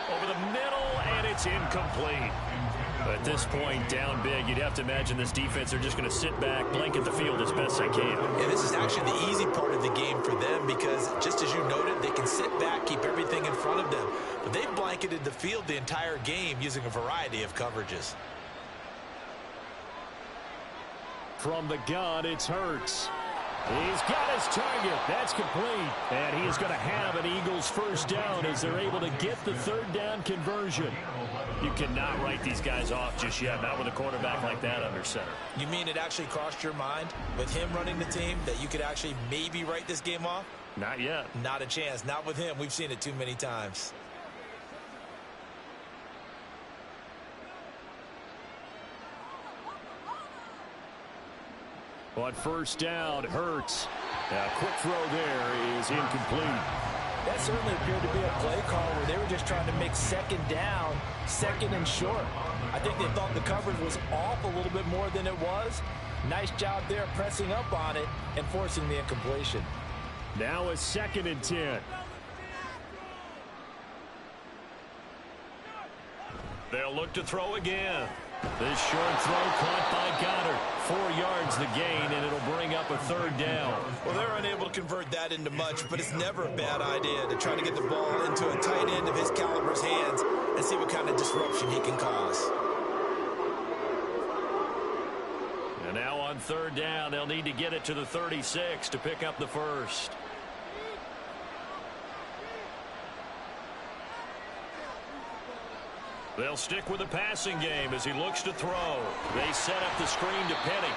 Over the middle, and it's incomplete. At this point, down big, you'd have to imagine this defense are just going to sit back, blanket the field as best they can. And this is actually the easy part of the game for them because, just as you noted, they can sit back, keep everything in front of them. But they've blanketed the field the entire game using a variety of coverages. From the gun, it's Hurts. He's got his target. That's complete. And he is going to have an Eagles 1st down as they're able to get the 3rd down conversion. You cannot write these guys off just yet, not with a quarterback like that under center. You mean it actually crossed your mind with him running the team that you could actually maybe write this game off? Not yet. Not a chance. Not with him. We've seen it too many times. On 1st down, Hurts. A quick throw there is incomplete. That certainly appeared to be a play call where they were just trying to make 2nd down, 2nd and short. I think they thought the coverage was off a little bit more than it was. Nice job there pressing up on it and forcing the incompletion. Now a 2nd and 10. They'll look to throw again. This short throw caught by Goddard. 4 yards the gain, and it'll bring up a 3rd down. Well, they're unable to convert that into much, but it's never a bad idea to try to get the ball into a tight end of his caliber's hands and see what kind of disruption he can cause. And now on 3rd down, they'll need to get it to the 36 to pick up the 1st. They'll stick with the passing game as he looks to throw. They set up the screen to Penny.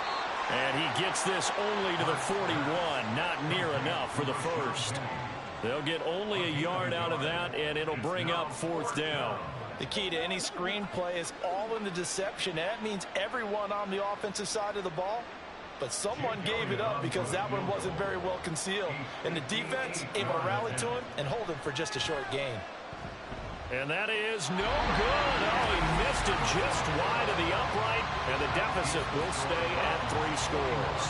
And he gets this only to the 41. Not near enough for the 1st. They'll get only a yard out of that, and it'll bring up 4th down. The key to any screen play is all in the deception. That means everyone on the offensive side of the ball. But someone gave it up because that one wasn't very well concealed. And the defense able to rally to him and hold him for just a short gain. And that is no good. Oh, he missed it just wide of the upright. And the deficit will stay at 3 scores.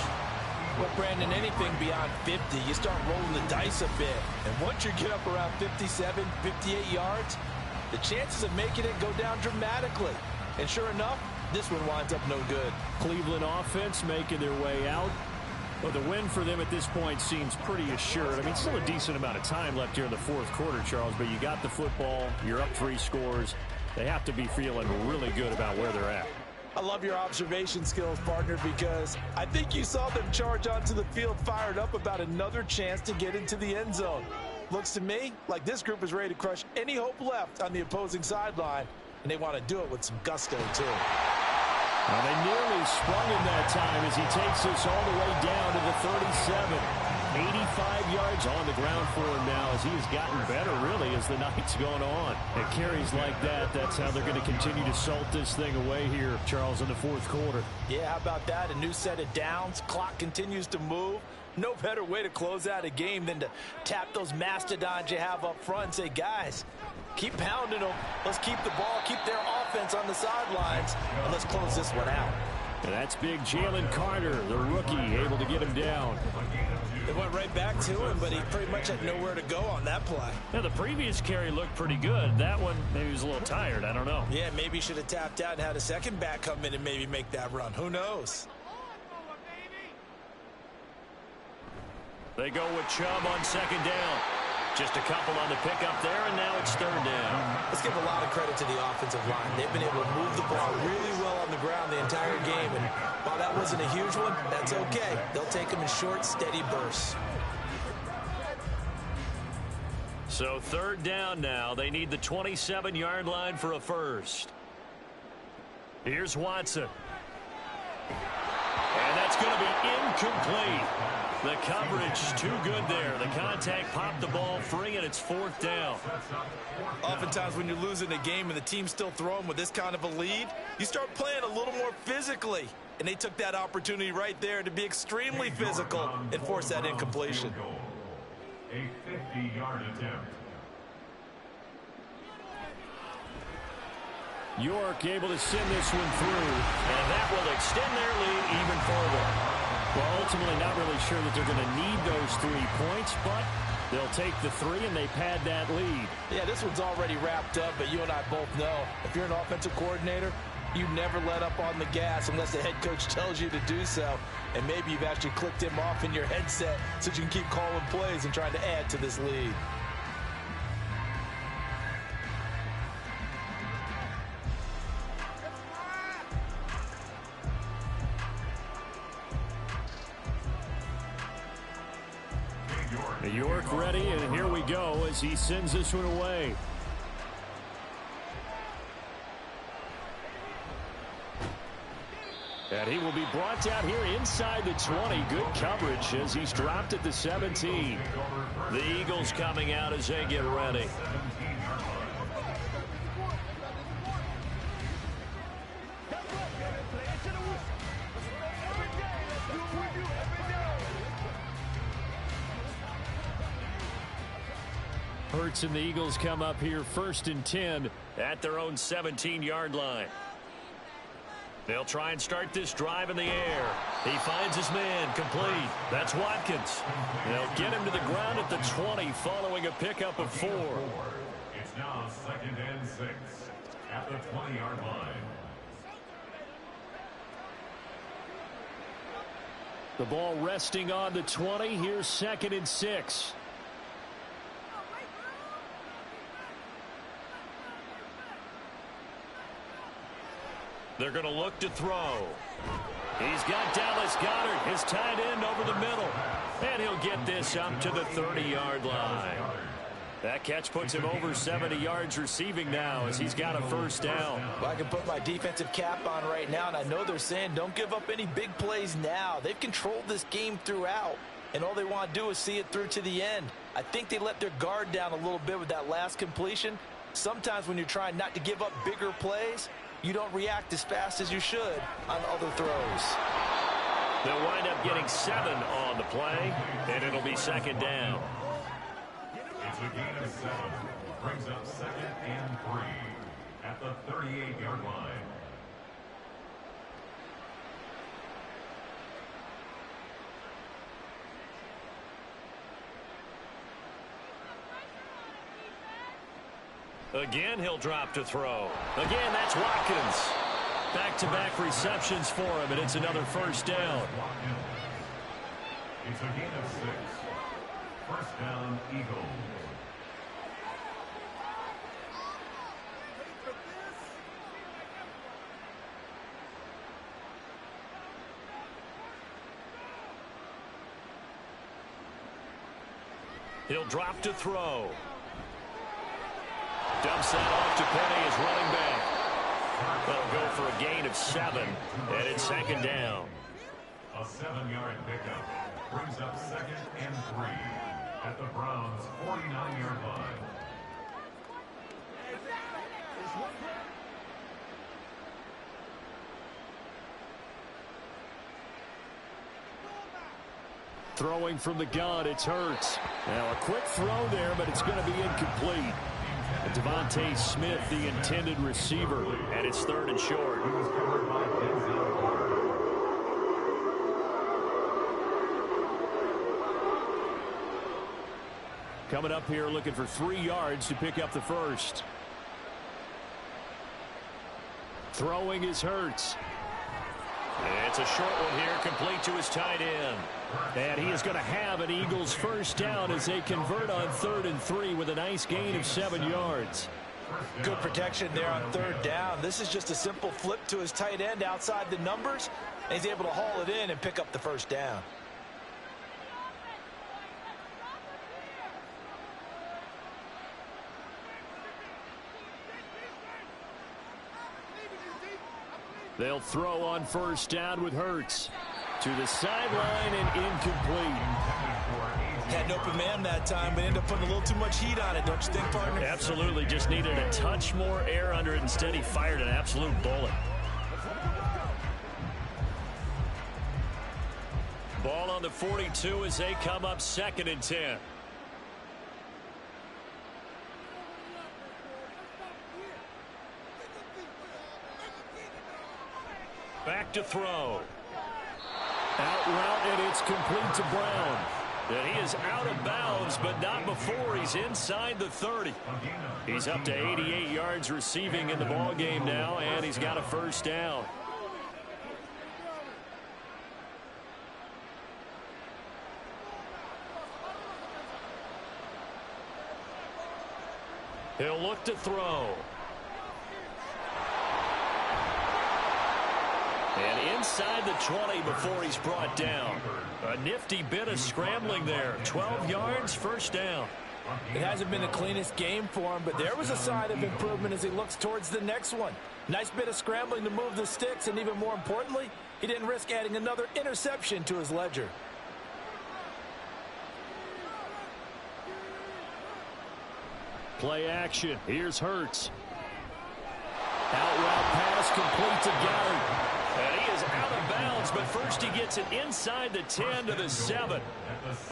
Well, Brandon, anything beyond 50, you start rolling the dice a bit. And once you get up around 57, 58 yards, the chances of making it go down dramatically. And sure enough, this one winds up no good. Cleveland offense making their way out. Well, the win for them at this point seems pretty assured. I mean, still a decent amount of time left here in the 4th quarter, Charles, but you got the football. You're up 3 scores. They have to be feeling really good about where they're at. I love your observation skills, partner, because I think you saw them charge onto the field fired up about another chance to get into the end zone. Looks to me like this group is ready to crush any hope left on the opposing sideline, and they want to do it with some gusto, too. Well, they nearly sprung him that time as he takes this all the way down to the 37. 85 yards on the ground for him now as he has gotten better, really, as the night's gone on. And carries like that, that's how they're going to continue to salt this thing away here, Charles, in the 4th quarter. Yeah, how about that? A new set of downs. Clock continues to move. No better way to close out a game than to tap those mastodons you have up front and say, guys, keep pounding them. Let's keep the ball, keep their offense on the sidelines, and let's close this one out. And that's big Jalen Carter, the rookie, able to get him down. It went right back to him, but he pretty much had nowhere to go on that play. Yeah, the previous carry looked pretty good. That one, maybe he was a little tired. I don't know. Yeah, maybe he should have tapped out and had a second back come in and maybe make that run. Who knows? They go with Chubb on second down. Just a couple on the pickup there, and now it's third down. Let's give a lot of credit to the offensive line. They've been able to move the ball really well on the ground the entire game, and while that wasn't a huge one, that's okay. They'll take them in short, steady bursts. So third down now. They need the 27-yard line for a first. Here's Watson. And that's going to be incomplete. The coverage too good there. The contact popped the ball free, and it's fourth down. Oftentimes when you're losing a game and the team's still throwing with this kind of a lead, you start playing a little more physically. And they took that opportunity right there to be extremely physical and force that incompletion. A 50-yard attempt. York able to send this one through. And that will extend their lead even further. Well, ultimately not really sure that they're going to need those 3 points, but they'll take the 3 and they pad that lead. Yeah, this one's already wrapped up, but you and I both know if you're an offensive coordinator, you never let up on the gas unless the head coach tells you to do so. And maybe you've actually clicked him off in your headset so you can keep calling plays and trying to add to this lead. York ready, and here we go as he sends this one away. And he will be brought down here inside the 20. Good coverage as he's dropped at the 17. The Eagles coming out as they get ready. Hurts and the Eagles come up here first and 10 at their own 17-yard line. They'll try and start this drive in the air. He finds his man complete. That's Watkins. They'll get him to the ground at the 20 following a pickup of 4. It's now 2nd and 6 at the 20-yard line. The ball resting on the 20. Here's 2nd and 6. They're going to look to throw. He's got Dallas Goedert, his tight end, over the middle. And he'll get this up to the 30-yard line. That catch puts him over 70 yards receiving now as he's got a first down. Well, I can put my defensive cap on right now, and I know they're saying don't give up any big plays now. They've controlled this game throughout, and all they want to do is see it through to the end. I think they let their guard down a little bit with that last completion. Sometimes when you're trying not to give up bigger plays, you don't react as fast as you should on other throws. They'll wind up getting 7 on the play, and it'll be 2nd down. It's a gain of 7. Brings up 2nd and 3 at the 38-yard line. Again, he'll drop to throw. Again, that's Watkins. Back-to-back receptions for him, and it's another first down. It's a gain of 6. First down, Eagles. He'll drop to throw. Dumps that off to Penny as running back. They'll go for a gain of 7, and it's 2nd down. A 7-yard pickup brings up 2nd and 3 at the Browns' 49-yard line. Throwing from the gun, it's Hurts. Now a quick throw there, but it's going to be incomplete. And Devontae Smith, the intended receiver, and it's 3rd and short. He was covered by Denzel. Coming up here looking for 3 yards to pick up the first. Throwing is Hurts. It's a short one here, complete to his tight end. And he is going to have an Eagles first down as they convert on 3rd and 3 with a nice gain of 7 yards. Good protection there on 3rd down. This is just a simple flip to his tight end outside the numbers, and he's able to haul it in and pick up the first down. They'll throw on first down with Hurts. To the sideline and incomplete. Had an open man that time, but ended up putting a little too much heat on it, don't you think, partner? Absolutely. Just needed a touch more air under it. Instead, he fired an absolute bullet. Ball on the 42 as they come up 2nd and 10. Back to throw. Out route, and it's complete to Brown. And he is out of bounds, but not before he's inside the 30. He's up to 88 yards receiving in the ball game now, and he's got a first down. He'll look to throw. And inside the 20 before he's brought down. A nifty bit of scrambling there. 12 yards, first down. It hasn't been the cleanest game for him, but there was a sign of improvement as he looks towards the next one. Nice bit of scrambling to move the sticks, and even more importantly, he didn't risk adding another interception to his ledger. Play action. Here's Hurts. Out route pass complete to Galley. And he is out of bounds, but first he gets it inside the 10 to the 7.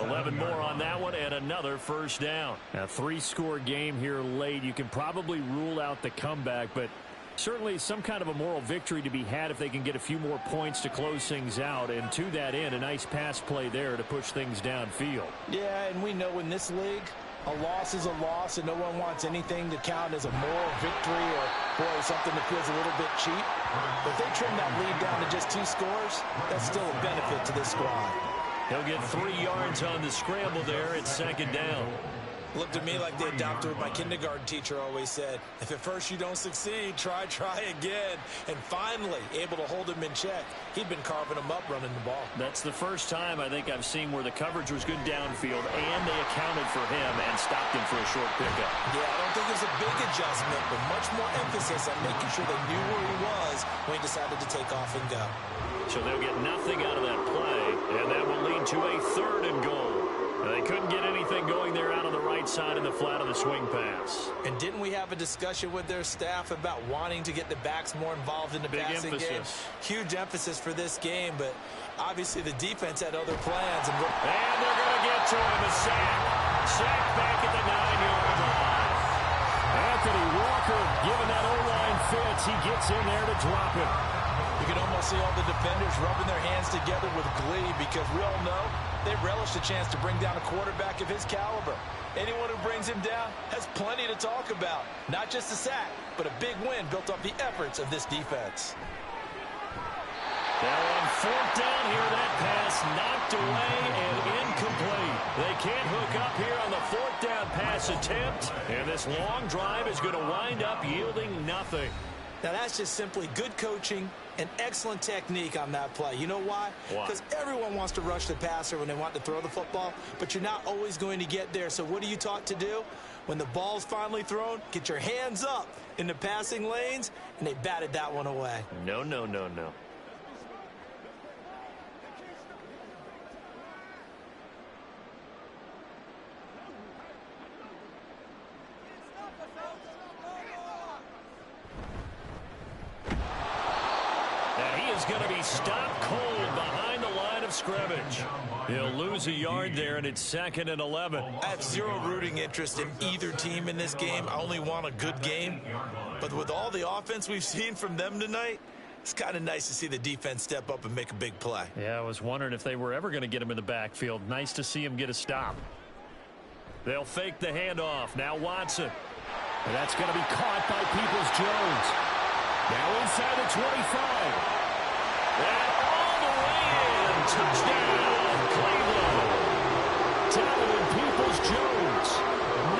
11 more on that one, and another first down. A 3-score game here late. You can probably rule out the comeback, but certainly some kind of a moral victory to be had if they can get a few more points to close things out. And to that end, a nice pass play there to push things downfield. Yeah, and we know in this league, a loss is a loss, and no one wants anything to count as a moral victory or, boy, something that feels a little bit cheap. But if they trim that lead down to just 2 scores, that's still a benefit to this squad. He'll get 3 yards on the scramble there at 2nd down. Looked to me like they adopted what my kindergarten teacher always said. If at first you don't succeed, try again. And finally, able to hold him in check. He'd been carving him up running the ball. That's the first time I think I've seen where the coverage was good downfield and they accounted for him and stopped him for a short pickup. Yeah, I don't think it was a big adjustment, but much more emphasis on making sure they knew where he was when he decided to take off and go. So they'll get nothing out of that play, and that will lead to a 3rd and goal. They couldn't get anything going there out on the right side in the flat of the swing pass. And didn't we have a discussion with their staff about wanting to get the backs more involved in the passing game? Huge emphasis for this game, but obviously the defense had other plans. And they're going to get to him, a sack. Sack back at the 9-yard line. Anthony Walker giving that O-line fits. He gets in there to drop it. You can almost see all the defenders rubbing their hands together with glee because we all know they relish the chance to bring down a quarterback of his caliber. Anyone who brings him down has plenty to talk about. Not just a sack, but a big win built off the efforts of this defense. Now on 4th down here, that pass knocked away and incomplete. They can't hook up here on the 4th down pass attempt, and this long drive is going to wind up yielding nothing. Now, that's just simply good coaching and excellent technique on that play. You know why? Because everyone wants to rush the passer when they want to throw the football, but you're not always going to get there. So what are you taught to do? When the ball's finally thrown, get your hands up in the passing lanes, and they batted that one away. No. Going to be stopped cold behind the line of scrimmage. He'll lose a yard there, and it's 2nd and 11. I have zero rooting interest in either team in this game. I only want a good game. But with all the offense we've seen from them tonight, it's kind of nice to see the defense step up and make a big play. Yeah, I was wondering if they were ever going to get him in the backfield. Nice to see him get a stop. They'll fake the handoff. Now Watson. And that's going to be caught by Peoples-Jones. Now inside the 25. And all the way in. Touchdown, Cleveland. Talented Peoples-Jones.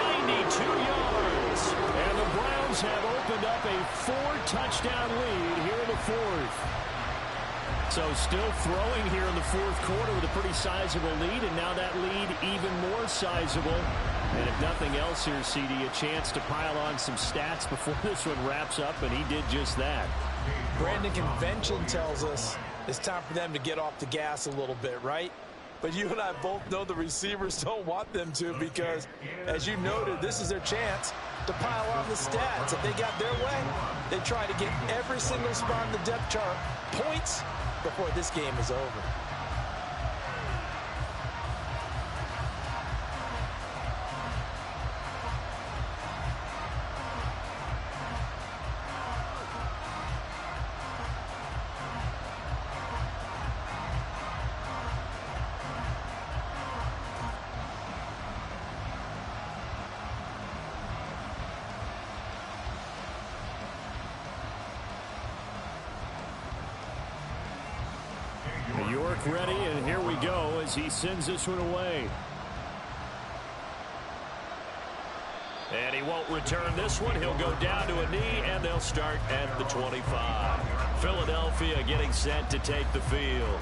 92 yards. And the Browns have opened up a 4-touchdown lead here in the fourth. So still throwing here in the fourth quarter with a pretty sizable lead, and now that lead even more sizable. And if nothing else here, CD, a chance to pile on some stats before this one wraps up, and he did just that. Brandon, convention tells us it's time for them to get off the gas a little bit, right? But you and I both know the receivers don't want them to because, as you noted, this is their chance to pile on the stats. If they got their way, they try to get every single spot in the depth chart points before this game is over. York ready, and here we go as he sends this one away. And he won't return this one. He'll go down to a knee, and they'll start at the 25. Philadelphia getting set to take the field.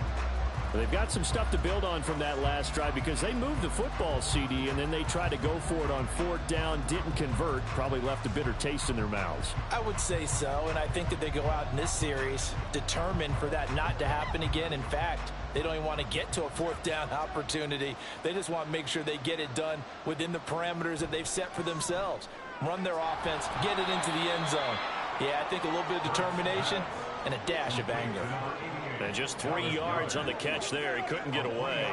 They've got some stuff to build on from that last drive because they moved the football, CD, and then they tried to go for it on fourth down, didn't convert, probably left a bitter taste in their mouths. I would say so, and I think that they go out in this series determined for that not to happen again. In fact, they don't even want to get to a fourth down opportunity. They just want to make sure they get it done within the parameters that they've set for themselves. Run their offense, get it into the end zone. Yeah, I think a little bit of determination and a dash of anger. And just 3 yards on the catch there. He couldn't get away.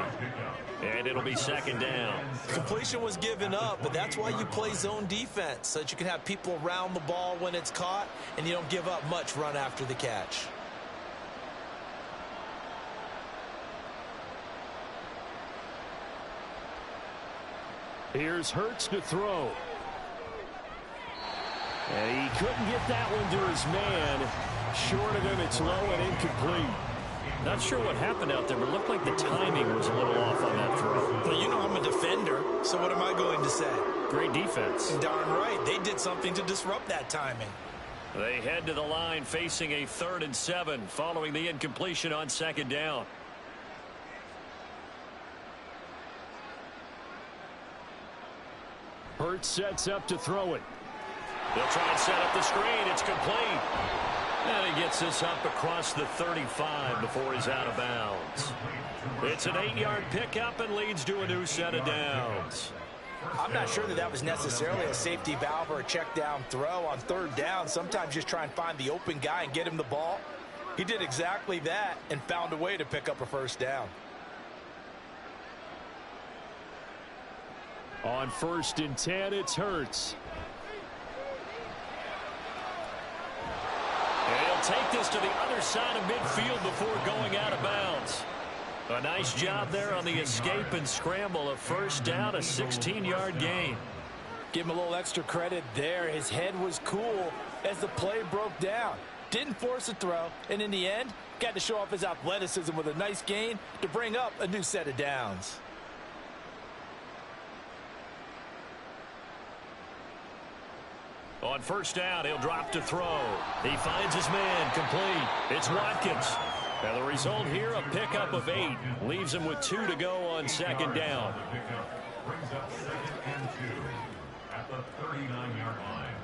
And it'll be second down. Completion was given up, but that's why you play zone defense, so that you can have people around the ball when it's caught, and you don't give up much run after the catch. Here's Hurts to throw. And he couldn't get that one to his man. Short of him, it's low and incomplete. Not sure what happened out there, but it looked like the timing was a little off on that throw. Well, you know I'm a defender, so what am I going to say? Great defense. Darn right. They did something to disrupt that timing. They head to the line facing a 3rd and 7 following the incompletion on second down. Hurts sets up to throw it. They'll try and set up the screen. It's complete. And he gets this up across the 35 before he's out of bounds. It's an 8-yard pickup and leads to a new set of downs. I'm not sure that that was necessarily a safety valve or a check down throw on 3rd down. Sometimes just try and find the open guy and get him the ball. He did exactly that and found a way to pick up a 1st down. On 1st and 10, it's Hurts. And he'll take this to the other side of midfield before going out of bounds. A nice job there on the escape and scramble. A 1st down, a 16-yard gain. Give him a little extra credit there. His head was cool as the play broke down. Didn't force a throw, and in the end, got to show off his athleticism with a nice gain to bring up a new set of downs. On 1st down, he'll drop to throw. He finds his man, complete. It's Watkins. And the result here, a pickup of 8. Leaves him with 2 to go on 2nd down. Brings up 2nd and 2 at the 39-yard line.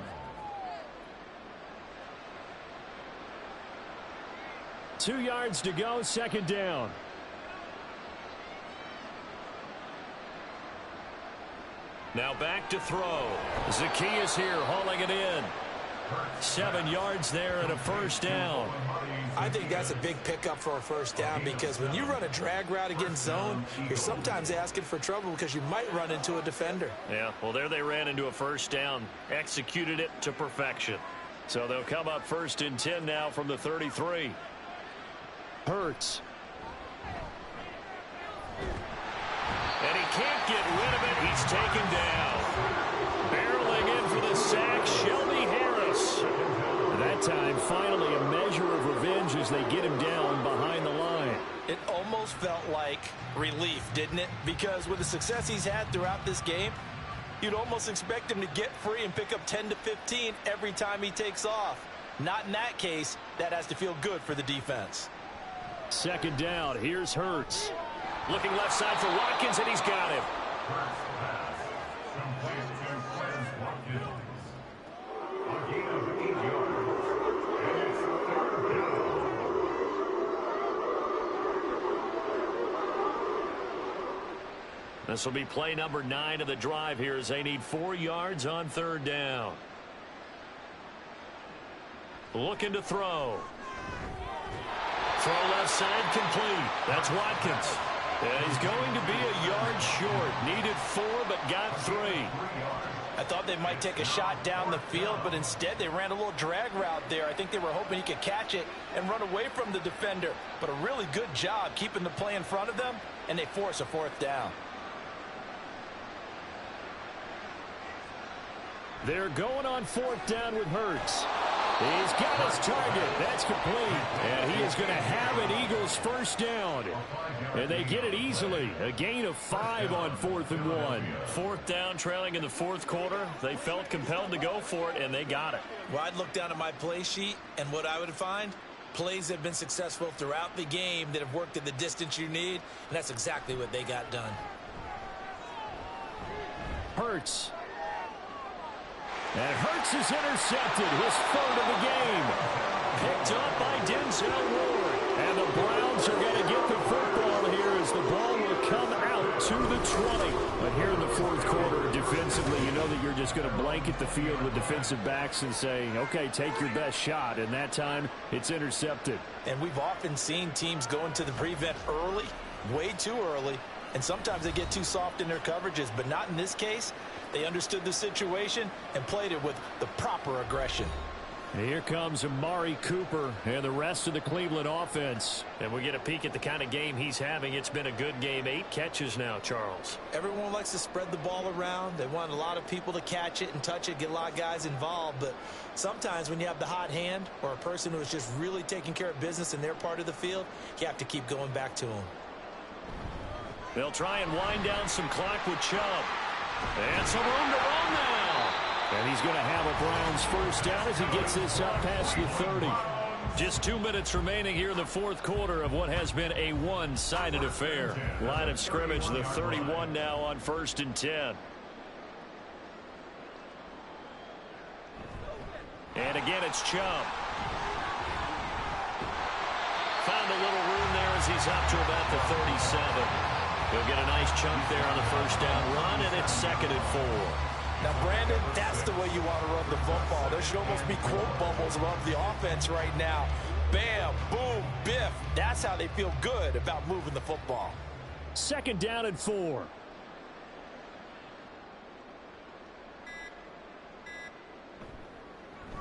Two yards to go, 2nd down. Now back to throw. Zacchaeus here hauling it in. 7 yards there and a 1st down. I think that's a big pickup for a 1st down because when you run a drag route against zone, you're sometimes asking for trouble because you might run into a defender. Yeah, well, there they ran into a 1st down. Executed it to perfection. So they'll come up 1st and 10 now from the 33. Hurts. And he can't get rid of it. He's taken down. Barreling in for the sack, Shelby Harris. That time, finally, a measure of revenge as they get him down behind the line. It almost felt like relief, didn't it? Because with the success he's had throughout this game, you'd almost expect him to get free and pick up 10 to 15 every time he takes off. Not in that case. That has to feel good for the defense. Second down. Here's Hurts. Looking left side for Watkins, and he's got him. First pass. Complete to Quez Watkins. A gain of 8 yards. And it's 3rd down. This will be play number 9 of the drive here as they need 4 yards on 3rd down. Looking to throw. Throw left side complete. That's Watkins. And he's going to be a yard short. Needed 4, but got 3. I thought they might take a shot down the field, but instead they ran a little drag route there. I think they were hoping he could catch it and run away from the defender. But a really good job keeping the play in front of them, and they force a 4th down. They're going on 4th down with Hurts. He's got his target. That's complete. And he is going to have an Eagles 1st down. And they get it easily. A gain of 5 on 4th and 1. 4th down, trailing in the 4th quarter. They felt compelled to go for it, and they got it. Well, I'd look down at my play sheet, and what I would find, plays that have been successful throughout the game that have worked at the distance you need, and that's exactly what they got done. Hurts. And Hurts is intercepted, his 3rd of the game. Picked up by Denzel Ward. And the Browns are going to get the football here as the ball will come out to the 20. But here in the 4th quarter, defensively, you know that you're just going to blanket the field with defensive backs and say, okay, take your best shot. And that time, it's intercepted. And we've often seen teams go into the prevent early, way too early, and sometimes they get too soft in their coverages, but not in this case. They understood the situation and played it with the proper aggression. Here comes Amari Cooper and the rest of the Cleveland offense. And we get a peek at the kind of game he's having. It's been a good game. 8 catches now, Charles. Everyone likes to spread the ball around. They want a lot of people to catch it and touch it, get a lot of guys involved. But sometimes when you have the hot hand or a person who is just really taking care of business in their part of the field, you have to keep going back to them. They'll try and wind down some clock with Chubb. And some room to run now. And he's going to have a Browns 1st down as he gets this up past the 30. Just 2 minutes remaining here in the 4th quarter of what has been a one-sided affair. Line of scrimmage, the 31 now on 1st and 10. And again, it's Chubb. Found a little room there as he's up to about the 37. He'll get a nice chunk there on the 1st down run, and it's 2nd and 4. Now, Brandon, that's the way you want to run the football. There should almost be quote bubbles above the offense right now. Bam, boom, biff. That's how they feel good about moving the football. 2nd down and 4.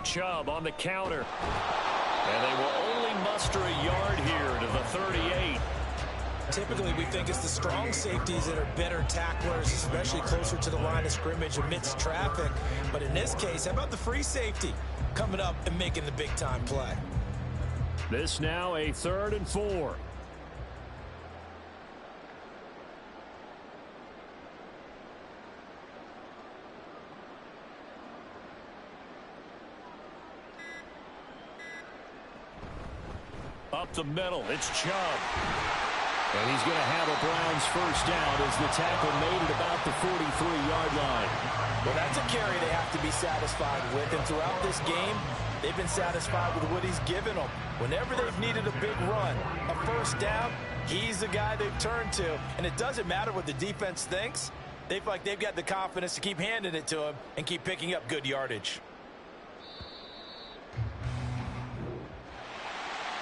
Chubb on the counter. And they will only muster a yard here to the 38. Typically, we think it's the strong safeties that are better tacklers, especially closer to the line of scrimmage amidst traffic. But in this case, how about the free safety coming up and making the big-time play? This now a 3rd and 4. Up the middle, it's Chubb. And he's going to have a Browns 1st down as the tackle made it about the 43-yard line. Well, that's a carry they have to be satisfied with. And throughout this game, they've been satisfied with what he's given them. Whenever they've needed a big run, a 1st down, he's the guy they've turned to. And it doesn't matter what the defense thinks. They feel like they've got the confidence to keep handing it to him and keep picking up good yardage.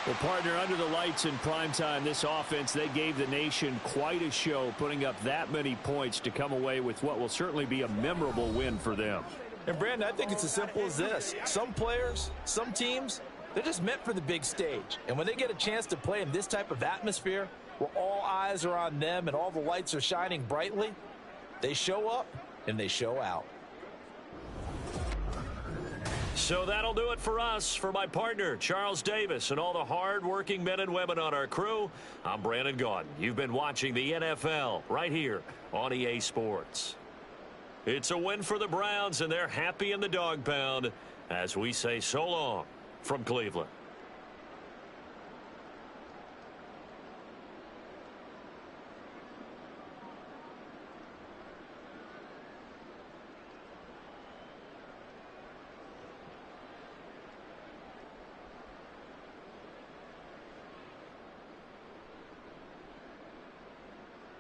Well, partner, under the lights in primetime, this offense, they gave the nation quite a show, putting up that many points to come away with what will certainly be a memorable win for them. And, Brandon, I think it's as simple as this. Some players, some teams, they're just meant for the big stage. And when they get a chance to play in this type of atmosphere, where all eyes are on them and all the lights are shining brightly, they show up and they show out. So that'll do it for us. For my partner, Charles Davis, and all the hard-working men and women on our crew, I'm Brandon Gaudin. You've been watching the NFL right here on EA Sports. It's a win for the Browns, and they're happy in the dog pound as we say so long from Cleveland.